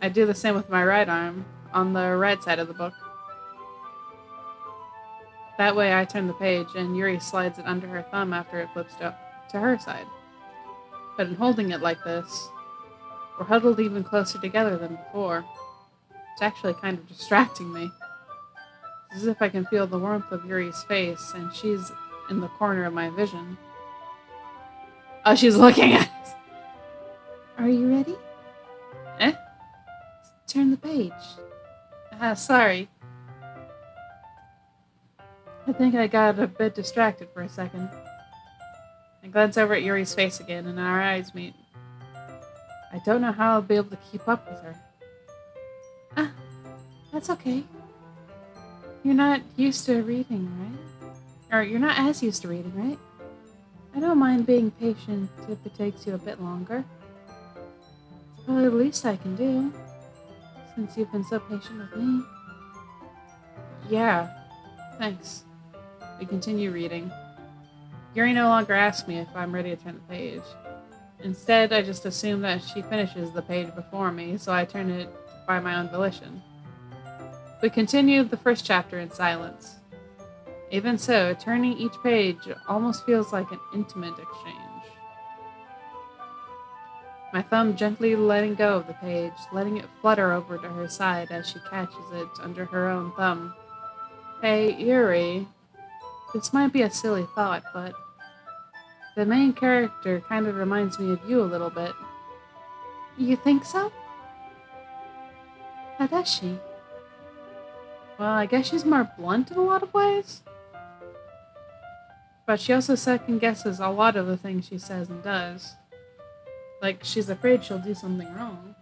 I do the same with my right arm, on the right side of the book. That way I turn the page and Yuri slides it under her thumb after it flips to her side. But in holding it like this, we're huddled even closer together than before. It's actually kind of distracting me. It's as if I can feel the warmth of Yuri's face and she's in the corner of my vision. Oh, she's looking at us. Are you ready? Turn the page. Sorry. I think I got a bit distracted for a second. I glance over at Yuri's face again and our eyes meet. I don't know how I'll be able to keep up with her. That's okay. You're not used to reading, right? Or you're not as used to reading, right? I don't mind being patient if it takes you a bit longer. Probably the least I can do, since you've been so patient with me. Yeah, thanks. We continue reading. Yuri no longer asks me if I'm ready to turn the page. Instead, I just assume that she finishes the page before me, so I turn it by my own volition. We continue the first chapter in silence. Even so, turning each page almost feels like an intimate exchange. My thumb gently letting go of the page, letting it flutter over to her side as she catches it under her own thumb. Hey, Yuri, this might be a silly thought, but the main character kind of reminds me of you a little bit. You think so? How does she? Well, I guess she's more blunt in a lot of ways. But she also second guesses a lot of the things she says and does. Like, she's afraid she'll do something wrong.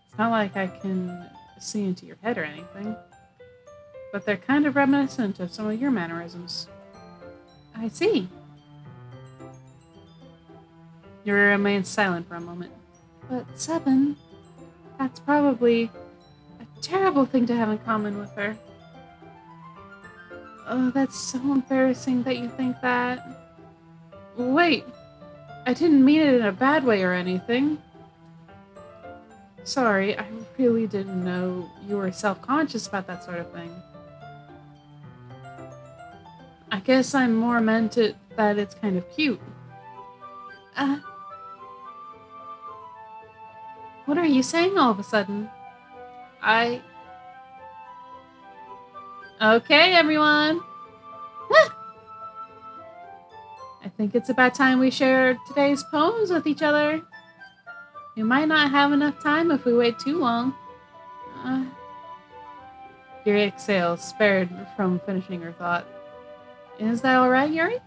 It's not like I can see into your head or anything. But they're kind of reminiscent of some of your mannerisms. I see. Yuri remains silent for a moment. But 7, that's probably a terrible thing to have in common with her. Oh, that's so embarrassing that you think that. Wait, I didn't mean it in a bad way or anything. Sorry, I really didn't know you were self-conscious about that sort of thing. I guess I'm more meant it that it's kind of cute. What are you saying all of a sudden? Okay, everyone. I think it's about time we share today's poems with each other. We might not have enough time if we wait too long. Yuri exhales, spared from finishing her thought. Is that alright, Yuri?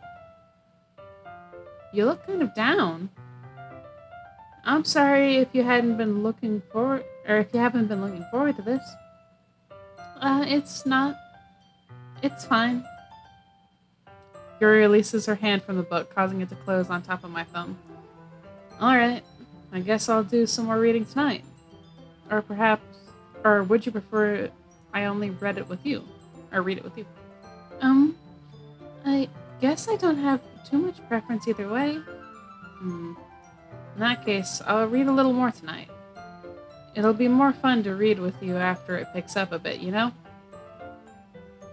You look kind of down. I'm sorry if you haven't been looking forward to this. It's not. It's fine. Yuri releases her hand from the book, causing it to close on top of my thumb. Alright, I guess I'll do some more reading tonight. Or would you prefer I only read it with you? Or read it with you? I guess I don't have too much preference either way. In that case, I'll read a little more tonight. It'll be more fun to read with you after it picks up a bit, you know?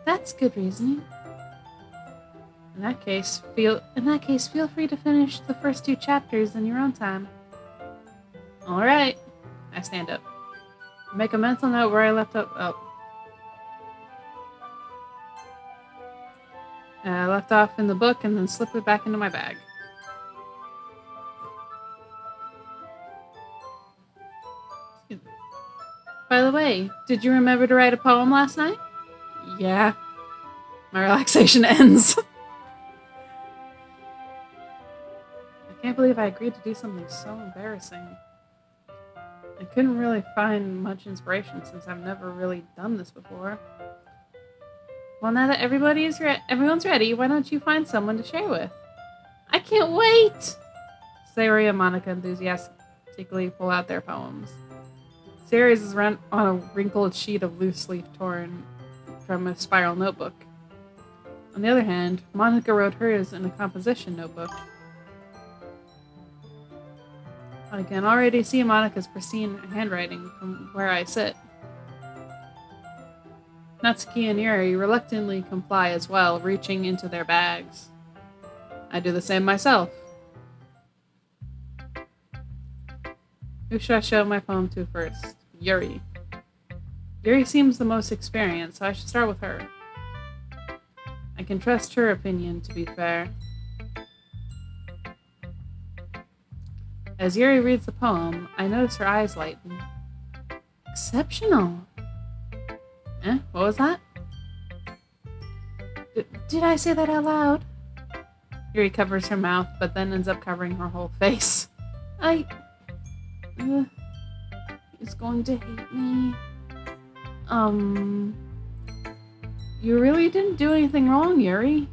That's good reasoning. In that case, feel free to finish the first 2 chapters in your own time. Alright. I stand up. Make a mental note where I left off in the book and then slip it back into my bag. By the way, did you remember to write a poem last night? Yeah. My relaxation ends. I can't believe I agreed to do something so embarrassing. I couldn't really find much inspiration since I've never really done this before. Well, now that everyone's ready, why don't you find someone to share with? I can't wait! Sayori and Monica enthusiastically pull out their poems. Sayori's is run on a wrinkled sheet of loose leaf torn from a spiral notebook. On the other hand, Monica wrote hers in a composition notebook. I can already see Monica's pristine handwriting from where I sit. Natsuki and Yuri reluctantly comply as well, reaching into their bags. I do the same myself. Who should I show my poem to first? Yuri. Yuri seems the most experienced, so I should start with her. I can trust her opinion, to be fair. As Yuri reads the poem, I notice her eyes lighten. Exceptional! What was that? Did I say that out loud? Yuri covers her mouth, but then ends up covering her whole face. He's going to hate me. You really didn't do anything wrong, Yuri.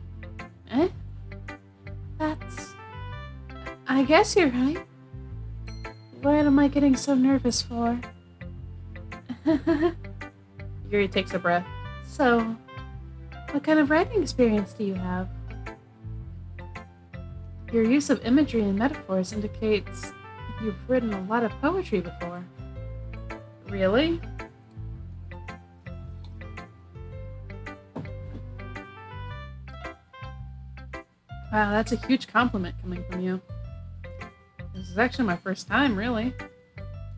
I guess you're right. What am I getting so nervous for? Yuri takes a breath. So, what kind of writing experience do you have? Your use of imagery and metaphors indicates you've written a lot of poetry before. Really? Wow, that's a huge compliment coming from you. This is actually my first time, really.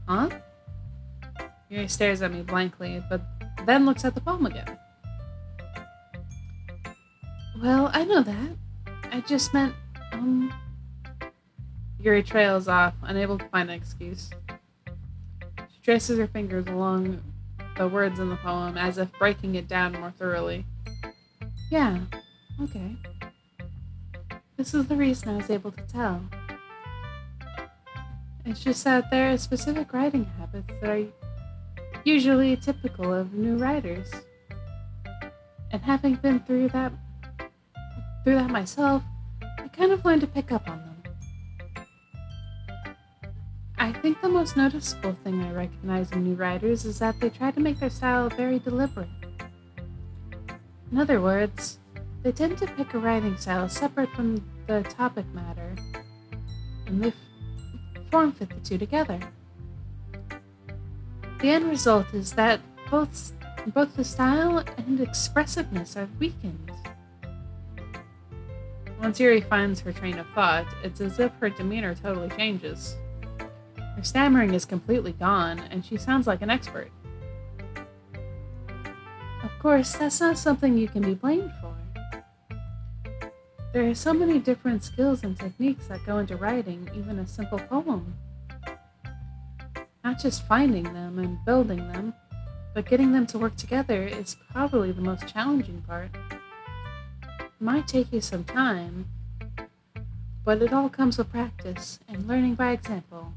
Huh? Yuri stares at me blankly, but then looks at the poem again. Well, I know that. I just meant, Yuri trails off, unable to find an excuse. She traces her fingers along the words in the poem as if breaking it down more thoroughly. Yeah, okay. This is the reason I was able to tell. It's just that there are specific writing habits that are usually typical of new writers. And having been through that myself, I kind of learned to pick up on them. I think the most noticeable thing I recognize in new writers is that they try to make their style very deliberate. In other words, they tend to pick a writing style separate from the topic matter, and they form fit the two together. The end result is that both the style and expressiveness are weakened. Once Yuri finds her train of thought, it's as if her demeanor totally changes. Her stammering is completely gone, and she sounds like an expert. Of course, that's not something you can be blamed for. There are so many different skills and techniques that go into writing even a simple poem. Not just finding them and building them, but getting them to work together is probably the most challenging part. It might take you some time, but it all comes with practice and learning by example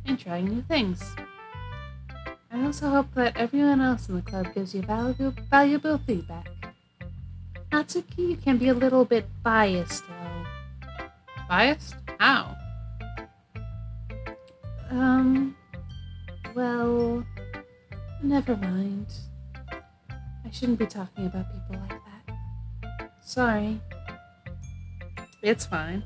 and trying new things. I also hope that everyone else in the club gives you valuable feedback. Natsuki can be a little bit biased, though. Biased? How? Well, never mind. I shouldn't be talking about people like that. Sorry. It's fine.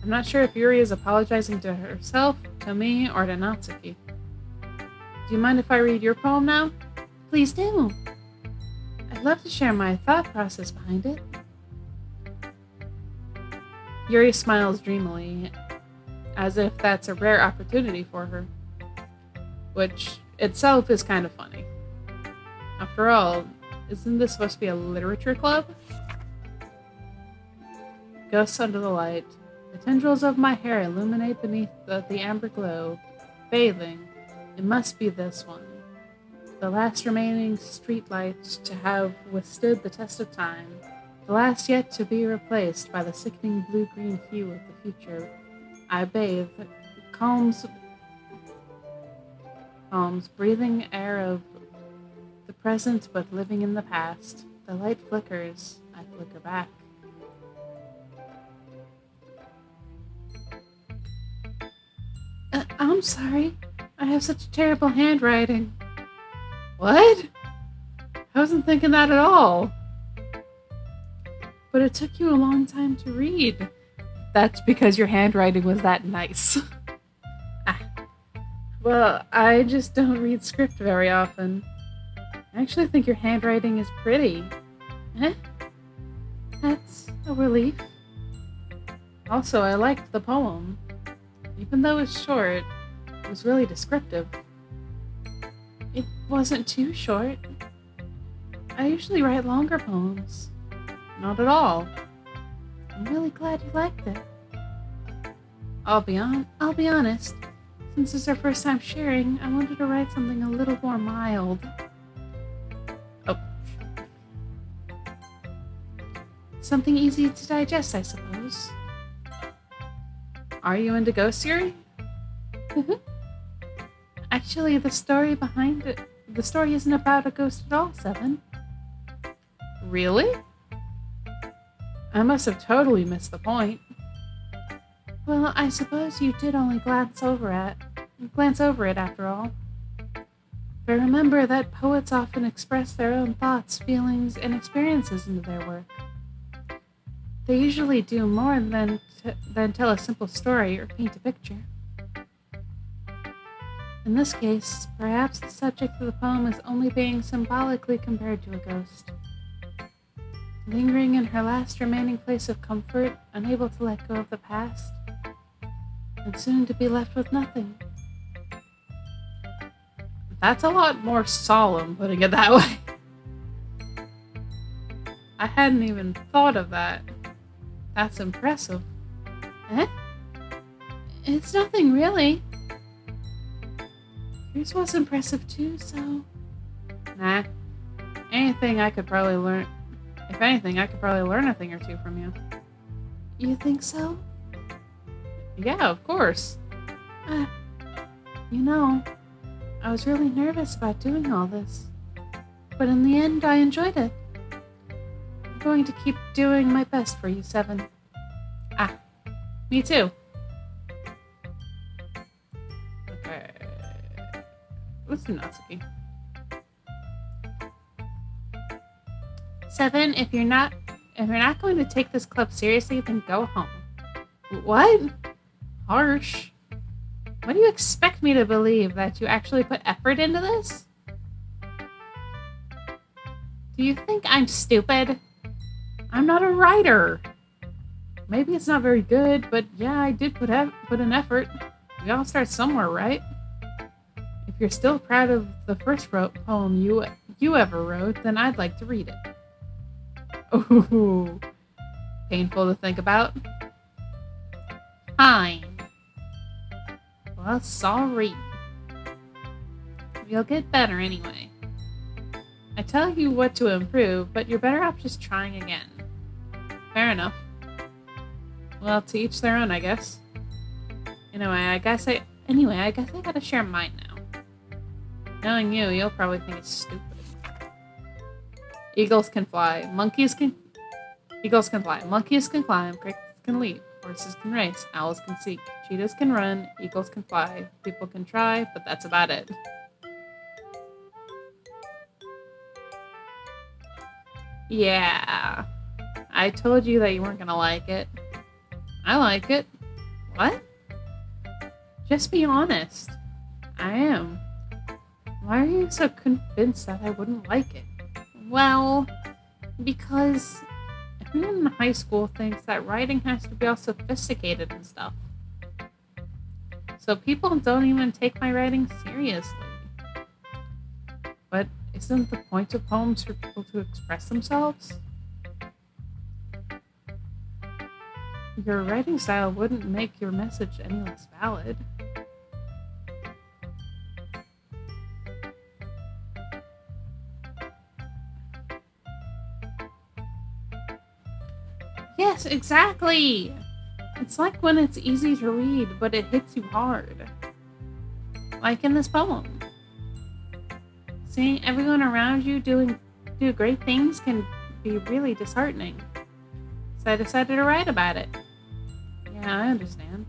I'm not sure if Yuri is apologizing to herself, to me, or to Natsuki. Do you mind if I read your poem now? Please do. I'd love to share my thought process behind it. Yuri smiles dreamily, as if that's a rare opportunity for her, which itself is kind of funny. After all, isn't this supposed to be a literature club? Ghosts under the light. The tendrils of my hair illuminate beneath the amber glow, bathing. It must be this one. The last remaining streetlight to have withstood the test of time. The last yet to be replaced by the sickening blue-green hue of the future. I bathe, calms, breathing air of the present but living in the past. The light flickers, I flicker back. I'm sorry. I have such terrible handwriting. What? I wasn't thinking that at all. But it took you a long time to read. That's because your handwriting was that nice. Well, I just don't read script very often. I actually think your handwriting is pretty. That's a relief. Also, I liked the poem. Even though it's short, it was really descriptive. It wasn't too short. I usually write longer poems. Not at all. I'm really glad you liked it. I'll be honest. Since it's our first time sharing, I wanted to write something a little more mild. Oh. Something easy to digest, I suppose. Are you into ghost theory? Actually, the story isn't about a ghost at all, Seven. Really? I must have totally missed the point. Well, I suppose you did only glance over it after all. But remember that poets often express their own thoughts, feelings, and experiences into their work. They usually do more than tell a simple story or paint a picture. In this case, perhaps the subject of the poem is only being symbolically compared to a ghost, lingering in her last remaining place of comfort, unable to let go of the past, and soon to be left with nothing. That's a lot more solemn, putting it that way. I hadn't even thought of that. That's impressive. Eh? It's nothing, really. Yours was impressive too, so... Nah. Anything I could probably learn... If anything, I could probably learn a thing or two from you. You think so? Yeah, of course. You know, I was really nervous about doing all this. But in the end, I enjoyed it. I'm going to keep doing my best for you, Seven. Me too. Okay. Listen, Natsuki. Seven, if you're not going to take this club seriously, then go home. What? Harsh. What do you expect me to believe? That you actually put effort into this? Do you think I'm stupid? I'm not a writer. Maybe it's not very good, but yeah, I did put an effort. We all start somewhere, right? If you're still proud of the first poem you ever wrote, then I'd like to read it. Ooh, painful to think about. Fine. Well, sorry. You'll get better anyway. I tell you what to improve, but you're better off just trying again. Fair enough. Well, to each their own, I guess. Anyway, I guess I gotta share mine now. Knowing you, you'll probably think it's stupid. Eagles can fly. Eagles can fly. Monkeys can climb. Crickets can leap. Horses can race. Owls can seek. Cheetahs can run. Eagles can fly. People can try, but that's about it. Yeah. I told you that you weren't gonna like it. I like it. What? Just be honest. I am. Why are you so convinced that I wouldn't like it? Well, because everyone in high school thinks that writing has to be all sophisticated and stuff. So people don't even take my writing seriously. But isn't the point of poems for people to express themselves? Your writing style wouldn't make your message any less valid. Yes, exactly! It's like when it's easy to read, but it hits you hard. Like in this poem. Seeing everyone around you do great things can be really disheartening. So I decided to write about it. Yeah, I understand.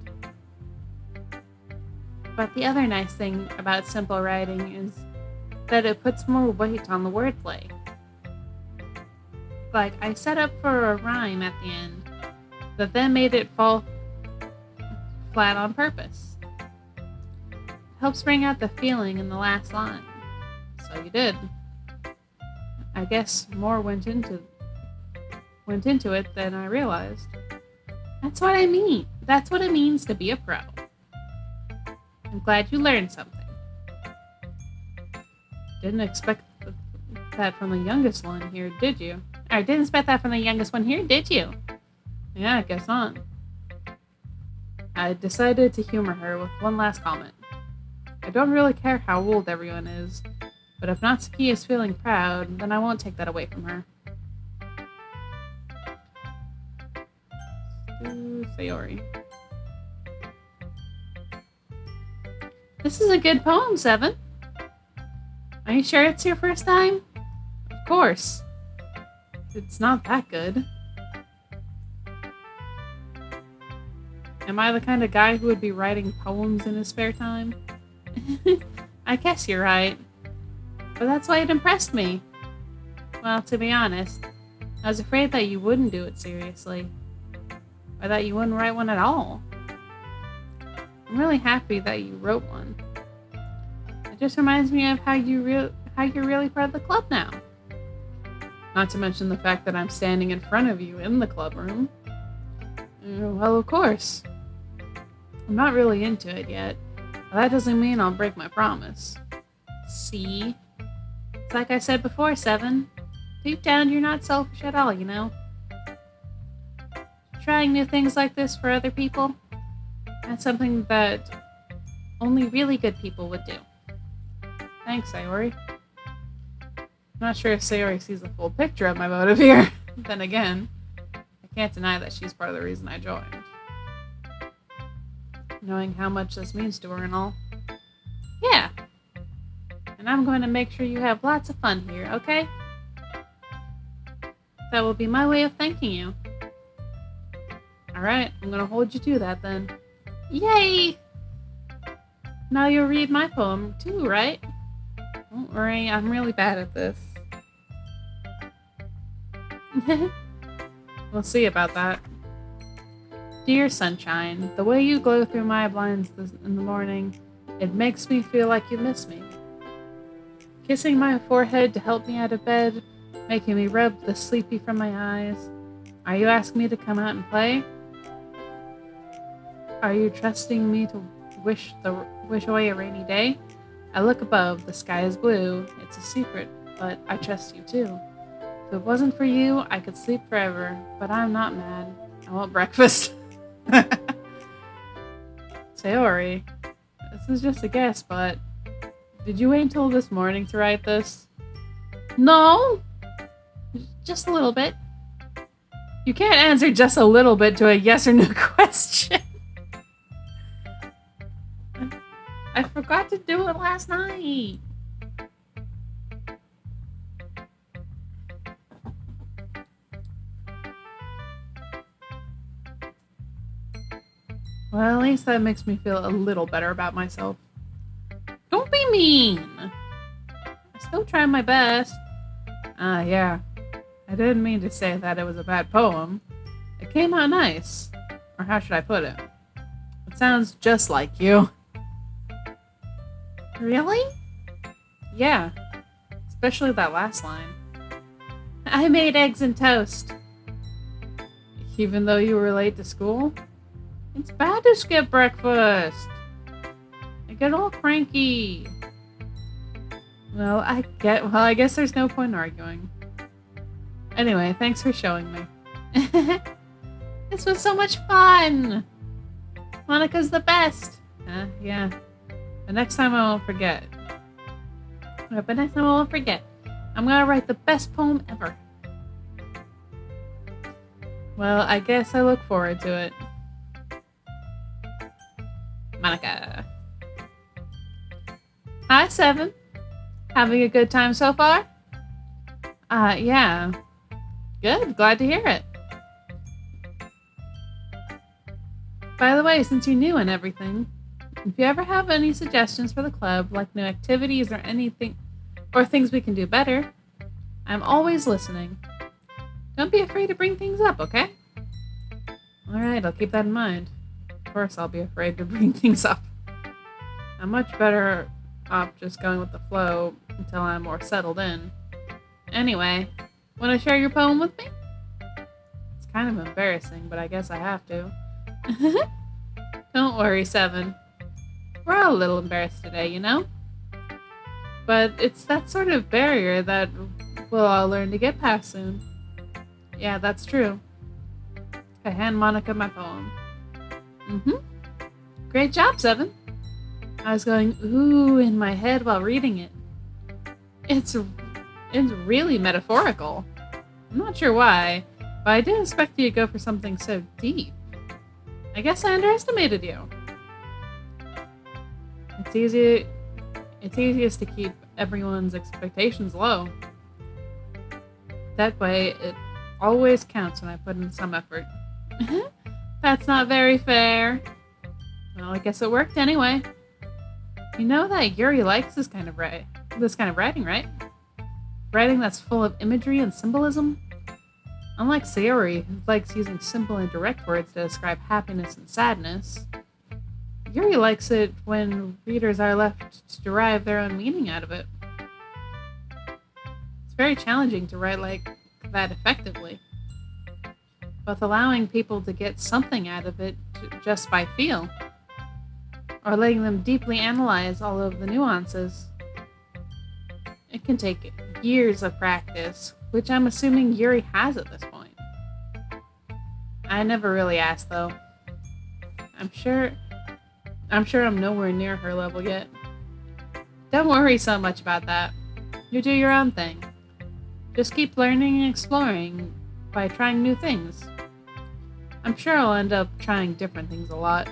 But the other nice thing about simple writing is that it puts more weight on the wordplay. Like, I set up for a rhyme at the end, that then made it fall flat on purpose. It helps bring out the feeling in the last line. So you did. I guess more went into it than I realized. That's what I mean. That's what it means to be a pro. I'm glad you learned something. Didn't expect that from the youngest one here, did you? I didn't expect that from the youngest one here, did you? Yeah, I guess not. I decided to humor her with one last comment. I don't really care how old everyone is, but if Natsuki is feeling proud, then I won't take that away from her. Sayori. This is a good poem, Seven. Are you sure it's your first time? Of course. It's not that good. Am I the kind of guy who would be writing poems in his spare time? I guess you're right. But that's why it impressed me. Well, to be honest, I was afraid that you wouldn't do it seriously. Or that you wouldn't write one at all. I'm really happy that you wrote one. It just reminds me of how you're really part of the club now. Not to mention the fact that I'm standing in front of you in the club room. Well, of course. I'm not really into it yet, but that doesn't mean I'll break my promise. See? It's like I said before, Seven. Deep down, you're not selfish at all, you know? Trying new things like this for other people, that's something that only really good people would do. Thanks, Sayori. I'm not sure if Sayori sees the full picture of my motive here. Then again, I can't deny that she's part of the reason I joined. Knowing how much this means to her and all. Yeah. And I'm going to make sure you have lots of fun here, okay? That will be my way of thanking you. Alright, I'm going to hold you to that then. Yay! Now you'll read my poem too, right? Don't worry, I'm really bad at this. We'll see about that. Dear Sunshine, the way you glow through my blinds in the morning, it makes me feel like you miss me. Kissing my forehead to help me out of bed, making me rub the sleepy from my eyes. Are you asking me to come out and play? Are you trusting me to wish away a rainy day? I look above, the sky is blue. It's a secret, but I trust you too. If it wasn't for you, I could sleep forever, but I'm not mad. I want breakfast. Sayori, this is just a guess, but did you wait until this morning to write this? No! Just a little bit. You can't answer just a little bit to a yes or no question. I forgot to do it last night. Well, at least that makes me feel a little better about myself. Don't be mean. I still try my best. Yeah. I didn't mean to say that it was a bad poem. It came out nice. Or how should I put it? It sounds just like you. Really? Yeah. Especially that last line. I made eggs and toast. Even though you were late to school? It's bad to skip breakfast. I get all cranky. Well, I guess there's no point in arguing. Anyway, thanks for showing me. This was so much fun. Monica's the best. Yeah. But next time I won't forget. I'm gonna write the best poem ever. Well, I guess I look forward to it. Monica. Hi, Seven. Having a good time so far? Yeah. Good, glad to hear it. By the way, since you're new and everything, if you ever have any suggestions for the club, like new activities or anything, or things we can do better, I'm always listening. Don't be afraid to bring things up, okay? Alright, I'll keep that in mind. Of course I'll be afraid to bring things up. I'm much better off just going with the flow until I'm more settled in. Anyway, want to share your poem with me? It's kind of embarrassing, but I guess I have to. Don't worry, Seven. We're all a little embarrassed today, you know? But it's that sort of barrier that we'll all learn to get past soon. Yeah, that's true. I hand Monica my poem. Great job, Seven. I was going ooh in my head while reading it. It's really metaphorical. I'm not sure why, but I didn't expect you to go for something so deep. I guess I underestimated you. It's easiest to keep everyone's expectations low. That way, it always counts when I put in some effort. That's not very fair. Well, I guess it worked anyway. You know that Yuri likes this kind of writing, right? Writing that's full of imagery and symbolism? Unlike Sayori, who likes using simple and direct words to describe happiness and sadness, Yuri likes it when readers are left to derive their own meaning out of it. It's very challenging to write like that effectively, both allowing people to get something out of it just by feel, or letting them deeply analyze all of the nuances. It can take years of practice, which I'm assuming Yuri has at this point. I never really asked though. I'm sure I'm nowhere near her level yet. Don't worry so much about that. You do your own thing. Just keep learning and exploring by trying new things. I'm sure I'll end up trying different things a lot.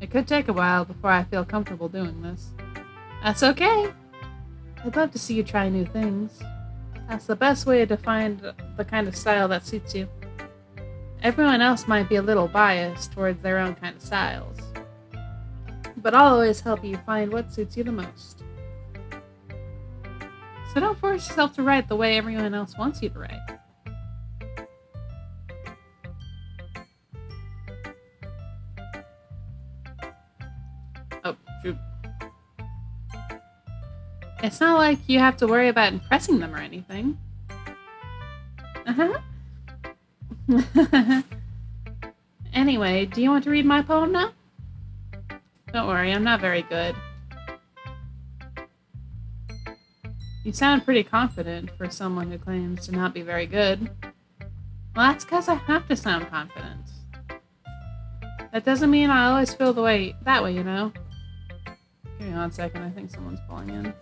It could take a while before I feel comfortable doing this. That's okay. I'd love to see you try new things. That's the best way to find the kind of style that suits you. Everyone else might be a little biased towards their own kind of styles, but I'll always help you find what suits you the most. So don't force yourself to write the way everyone else wants you to write. Oh, shoot. It's not like you have to worry about impressing them or anything. Uh huh. Anyway, do you want to read my poem now? Don't worry, I'm not very good. You sound pretty confident for someone who claims to not be very good. Well, that's because I have to sound confident. That doesn't mean I always feel that way, you know? Give me 1 second, I think someone's pulling in.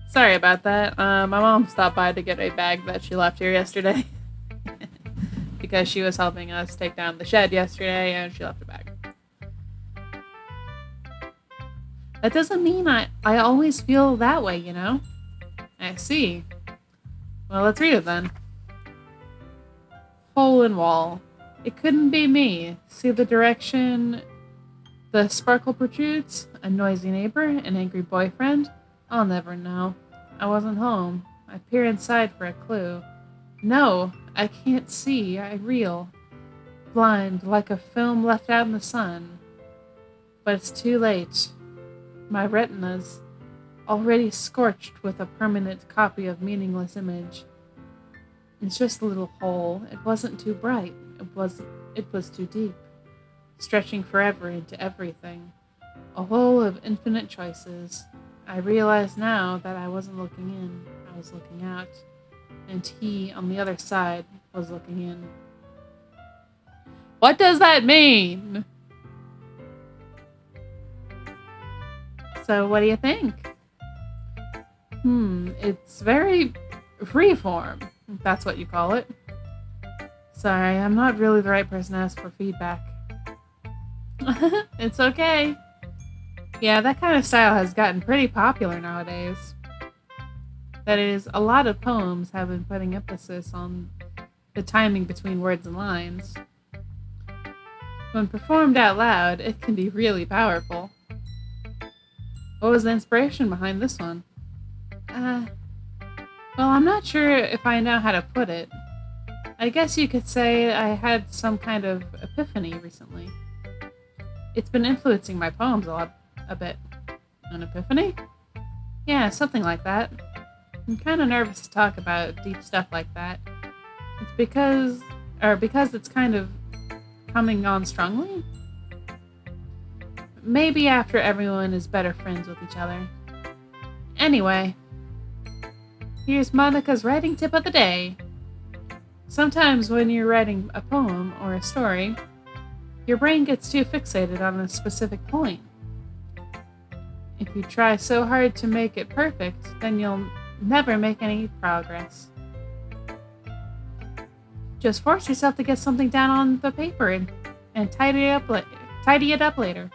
Sorry about that. My mom stopped by to get a bag that she left here yesterday. Because she was helping us take down the shed yesterday and she left a bag. That doesn't mean I always feel that way, you know? I see. Well, let's read it then. Hole in wall. It couldn't be me. See the direction the sparkle protrudes? A noisy neighbor? An angry boyfriend? I'll never know. I wasn't home. I peer inside for a clue. No, I can't see. I reel. Blind, like a film left out in the sun. But it's too late. My retina's already scorched with a permanent copy of meaningless image. It's just a little hole. It wasn't too bright. It was too deep, stretching forever into everything. A hole of infinite choices. I realize now that I wasn't looking in. I was looking out. And he, on the other side, was looking in. What does that mean? So what do you think? It's very freeform, if that's what you call it. Sorry, I'm not really the right person to ask for feedback. It's okay. Yeah, that kind of style has gotten pretty popular nowadays. That is, a lot of poems have been putting emphasis on the timing between words and lines. When performed out loud, it can be really powerful. What was the inspiration behind this one? Well, I'm not sure if I know how to put it. I guess you could say I had some kind of epiphany recently. It's been influencing my poems a bit. An epiphany? Yeah, something like that. I'm kind of nervous to talk about deep stuff like that. It's because it's kind of coming on strongly? Maybe after everyone is better friends with each other. Anyway, here's Monica's writing tip of the day. Sometimes when you're writing a poem or a story, your brain gets too fixated on a specific point. If you try so hard to make it perfect, then you'll never make any progress. Just force yourself to get something down on the paper and tidy it up later.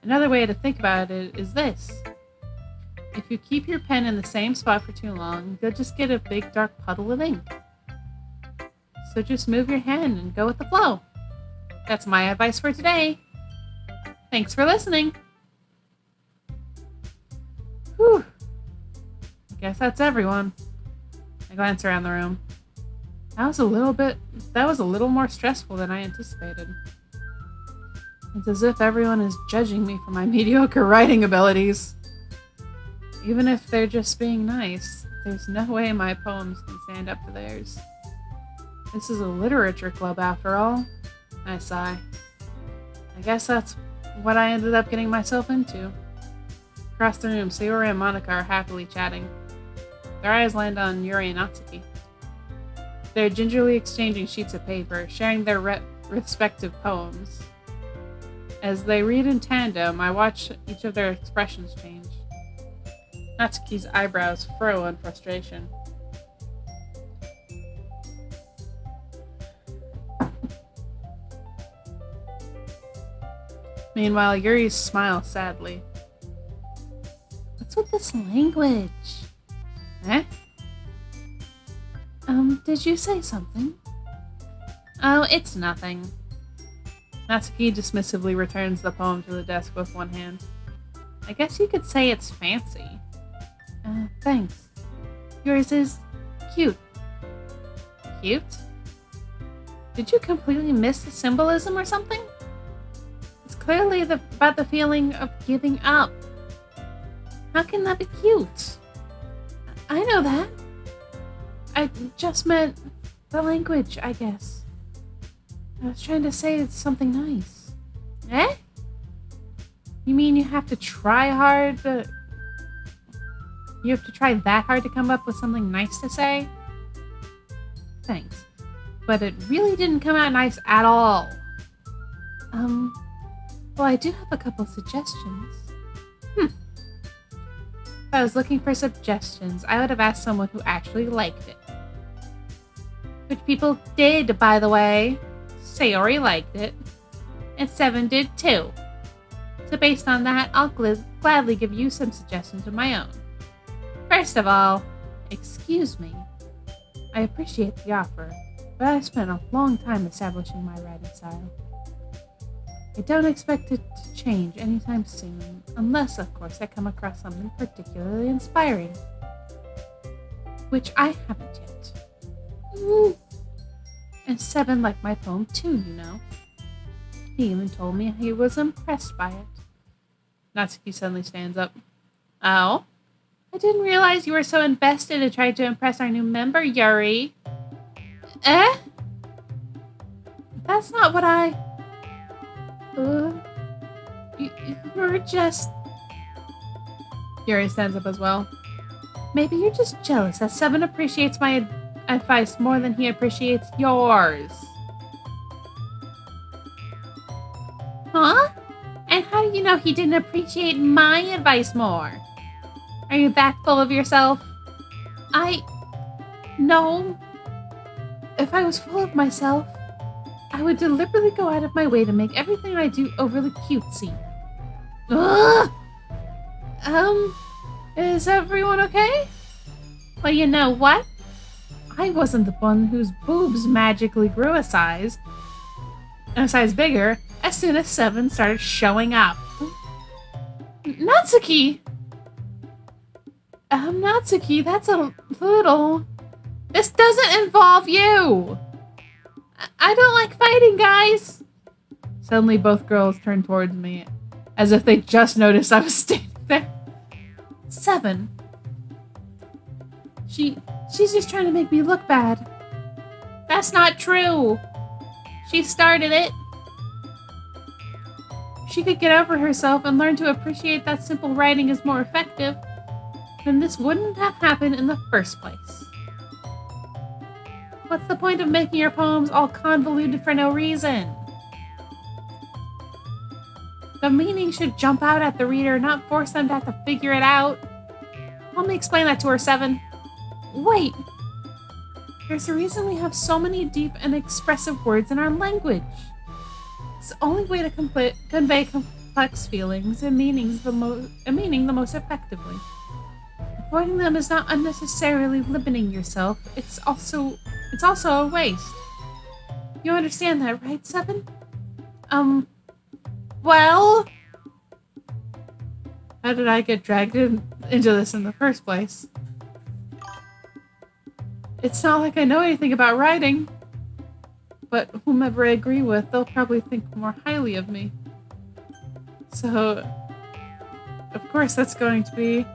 Another way to think about it is this. If you keep your pen in the same spot for too long, you'll just get a big dark puddle of ink. So just move your hand and go with the flow. That's my advice for today. Thanks for listening. Whew. I guess that's everyone. I glance around the room. That was a little more stressful than I anticipated. It's as if everyone is judging me for my mediocre writing abilities. Even if they're just being nice, there's no way my poems can stand up to theirs. This is a literature club after all. I sigh. I guess that's what I ended up getting myself into. Across the room, Sayori and Monica are happily chatting. Their eyes land on Yuri and Natsuki. They're gingerly exchanging sheets of paper, sharing their respective poems. As they read in tandem, I watch each of their expressions change. Natsuki's eyebrows furrow in frustration. Meanwhile, Yuri smiles sadly. What's with this language? Eh? Did you say something? Oh, it's nothing. Natsuki dismissively returns the poem to the desk with one hand. I guess you could say it's fancy. Thanks. Yours is cute. Cute? Did you completely miss the symbolism or something? It's clearly about the feeling of giving up. How can that be cute? I know that. I just meant the language, I guess. I was trying to say it's something nice. Eh? You mean you have to try You have to try that hard to come up with something nice to say? Thanks. But it really didn't come out nice at all. Well, I do have a couple suggestions. If I was looking for suggestions, I would have asked someone who actually liked it. Which people did, by the way. Sayori liked it. And 7 did too. So based on that, I'll gladly give you some suggestions of my own. First of all, excuse me. I appreciate the offer, but I've spent a long time establishing my writing style. I don't expect it to change anytime soon, unless, of course, I come across something particularly inspiring. Which I haven't yet. And 7 liked my poem too, you know. He even told me he was impressed by it. Natsuki suddenly stands up. Oh? I didn't realize you were so invested in trying to impress our new member, Yuri. Eh? That's not what I... You're just... Yuri stands up as well. Maybe you're just jealous that 7 appreciates my advice more than he appreciates yours. Huh? And how do you know he didn't appreciate my advice more? Are you that full of yourself? No. If I was full of myself, I would deliberately go out of my way to make everything I do overly cutesy. Ugh! Is everyone okay? Well, you know what? I wasn't the one whose boobs magically grew a size bigger as soon as 7 started showing up. Natsuki! Natsuki, that's a little... This doesn't involve you! I don't like fighting, guys! Suddenly, both girls turned towards me, as if they just noticed I was standing there. 7. She's just trying to make me look bad. That's not true! She started it. If she could get over herself and learn to appreciate that simple writing is more effective, then this wouldn't have happened in the first place. What's the point of making your poems all convoluted for no reason? The meaning should jump out at the reader, not force them to have to figure it out. Let me explain that to her, 7. Wait! There's a reason we have so many deep and expressive words in our language. It's the only way to convey complex feelings and meaning the most effectively. Avoiding them is not unnecessarily limiting yourself. It's also a waste. You understand that, right, 7? Well... How did I get dragged into this in the first place? It's not like I know anything about writing. But whomever I agree with, they'll probably think more highly of me. So... Of course that's going to be...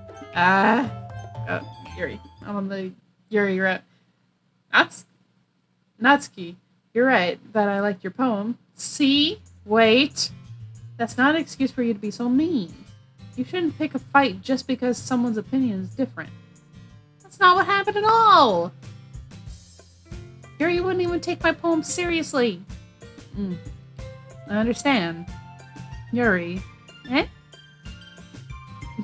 Yuri. I'm on the Yuri route. Natsuki, you're right that I liked your poem. See? Wait. That's not an excuse for you to be so mean. You shouldn't pick a fight just because someone's opinion is different. That's not what happened at all! Yuri wouldn't even take my poem seriously. I understand. Yuri. Eh?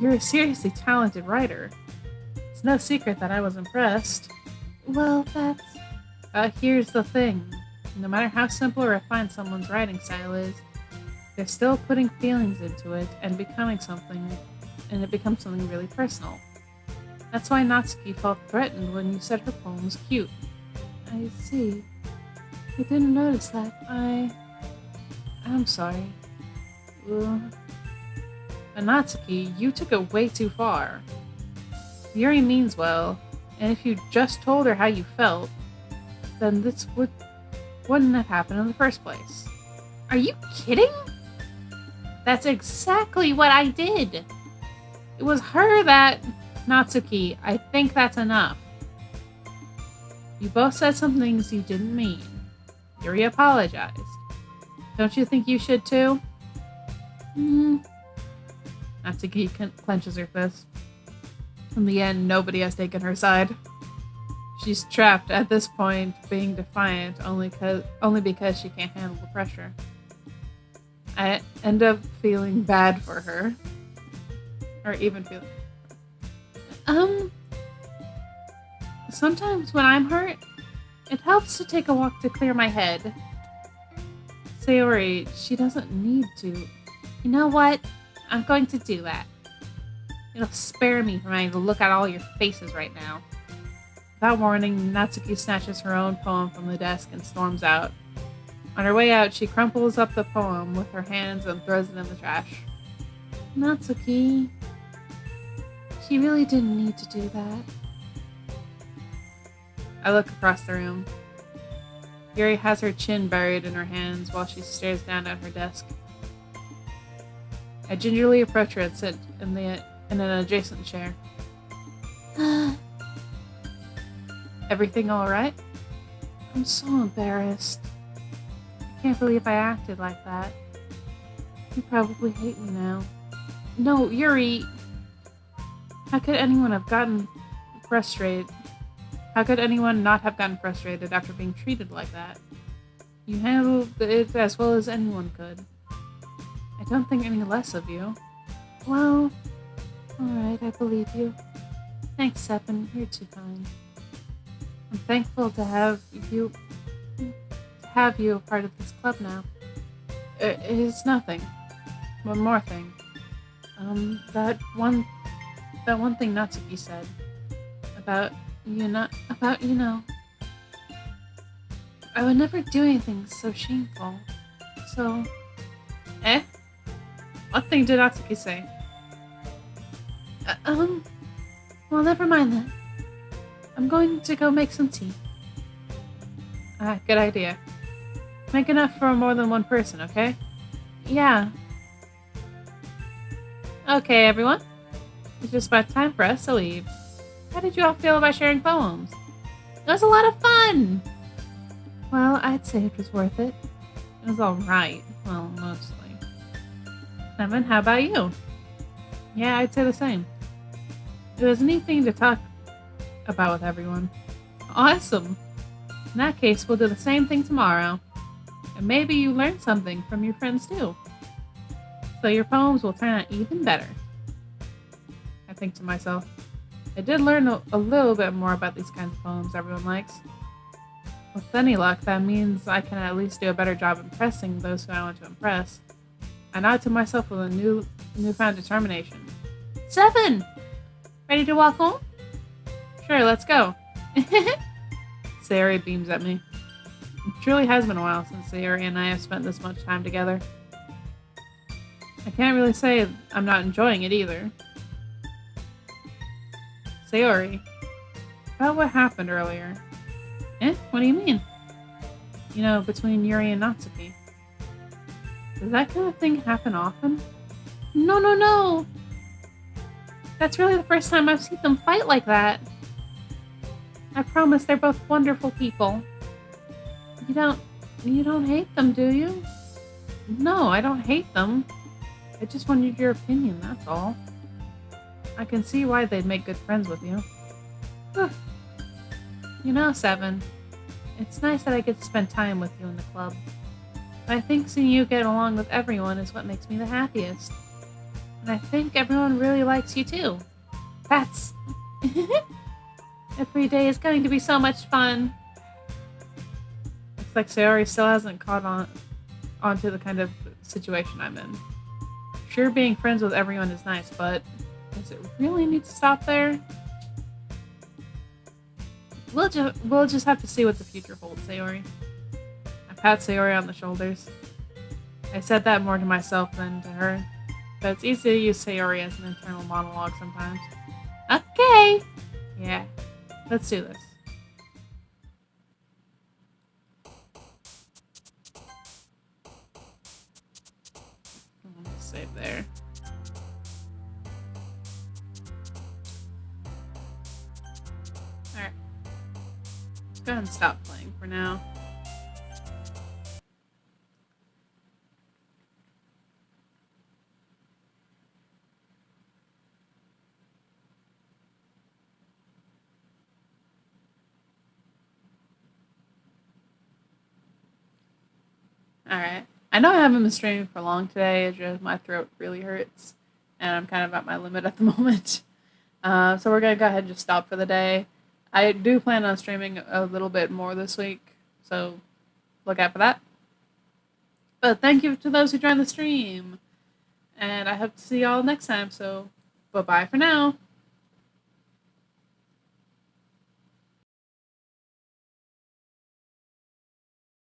You're a seriously talented writer. It's no secret that I was impressed. Well, that's... here's the thing. No matter how simple or refined someone's writing style is, they're still putting feelings into it and it becomes something really personal. That's why Natsuki felt threatened when you said her poem was cute. I see. I didn't notice that. I'm sorry. Natsuki, you took it way too far. Yuri means well, and if you just told her how you felt, then this wouldn't have happened in the first place. Are you kidding? That's exactly what I did. It was her that... Natsuki, I think that's enough. You both said some things you didn't mean. Yuri apologized. Don't you think you should too? Natsuki clenches her fist. In the end, nobody has taken her side. She's trapped at this point, being defiant only because she can't handle the pressure. I end up feeling bad for her. Or even feeling... Um, sometimes when I'm hurt, it helps to take a walk to clear my head. Sayori, she doesn't need to. You know what? I'm going to do that. It'll spare me from having to look at all your faces right now. Without warning, Natsuki snatches her own poem from the desk and storms out. On her way out, she crumples up the poem with her hands and throws it in the trash. Natsuki. She really didn't need to do that. I look across the room. Yuri has her chin buried in her hands while she stares down at her desk. I gingerly approach her and sit in an adjacent chair. Everything alright? I'm so embarrassed. I can't believe I acted like that. You probably hate me now. No, Yuri! How could anyone have gotten frustrated? How could anyone not have gotten frustrated after being treated like that? You handled it as well as anyone could. I don't think any less of you. Well, alright, I believe you. Thanks, Seven. You're too kind. I'm thankful to have you a part of this club now. It's nothing. One more thing. That one thing Natsuki said about I would never do anything so shameful. So, what thing did Natsuki say? Well, never mind then. I'm going to go make some tea. Good idea. Make enough for more than one person, okay? Yeah. Okay, everyone. It's just about time for us to leave. How did you all feel about sharing poems? It was a lot of fun! Well, I'd say it was worth it. It was alright. Well, mostly. Evan, how about you? Yeah, I'd say the same. It was a neat thing to talk about with everyone. Awesome! In that case, we'll do the same thing tomorrow. And maybe you learned something from your friends too. So your poems will turn out even better. I think to myself, I did learn a little bit more about these kinds of poems everyone likes. With any luck, that means I can at least do a better job impressing those who I want to impress. I nod to myself with a newfound determination. 7! Ready to walk home? Sure, let's go. Sayori beams at me. It truly has been a while since Sayori and I have spent this much time together. I can't really say I'm not enjoying it either. Sayori, about what happened earlier. What do you mean? You know, between Yuri and Natsuki. Does that kind of thing happen often? No! That's really the first time I've seen them fight like that. I promise they're both wonderful people. You don't hate them, do you? No, I don't hate them. I just wanted your opinion, that's all. I can see why they'd make good friends with you. You know, Seven, it's nice that I get to spend time with you in the club. But I think seeing you get along with everyone is what makes me the happiest. And I think everyone really likes you too. That's... Every day is going to be so much fun. Looks like Sayori still hasn't caught onto the kind of situation I'm in. Sure, being friends with everyone is nice, but does it really need to stop there? We'll just have to see what the future holds, Sayori. I pat Sayori on the shoulders. I said that more to myself than to her, but it's easy to use Sayori as an internal monologue sometimes. Okay! Yeah, let's do this. I'm gonna save there. Alright. Let's go ahead and stop playing for now. Alright. I know I haven't been streaming for long today. It's just my throat really hurts. And I'm kind of at my limit at the moment. So we're going to go ahead and just stop for the day. I do plan on streaming a little bit more this week, so look out for that. But thank you to those who joined the stream, and I hope to see y'all next time. So bye bye for now.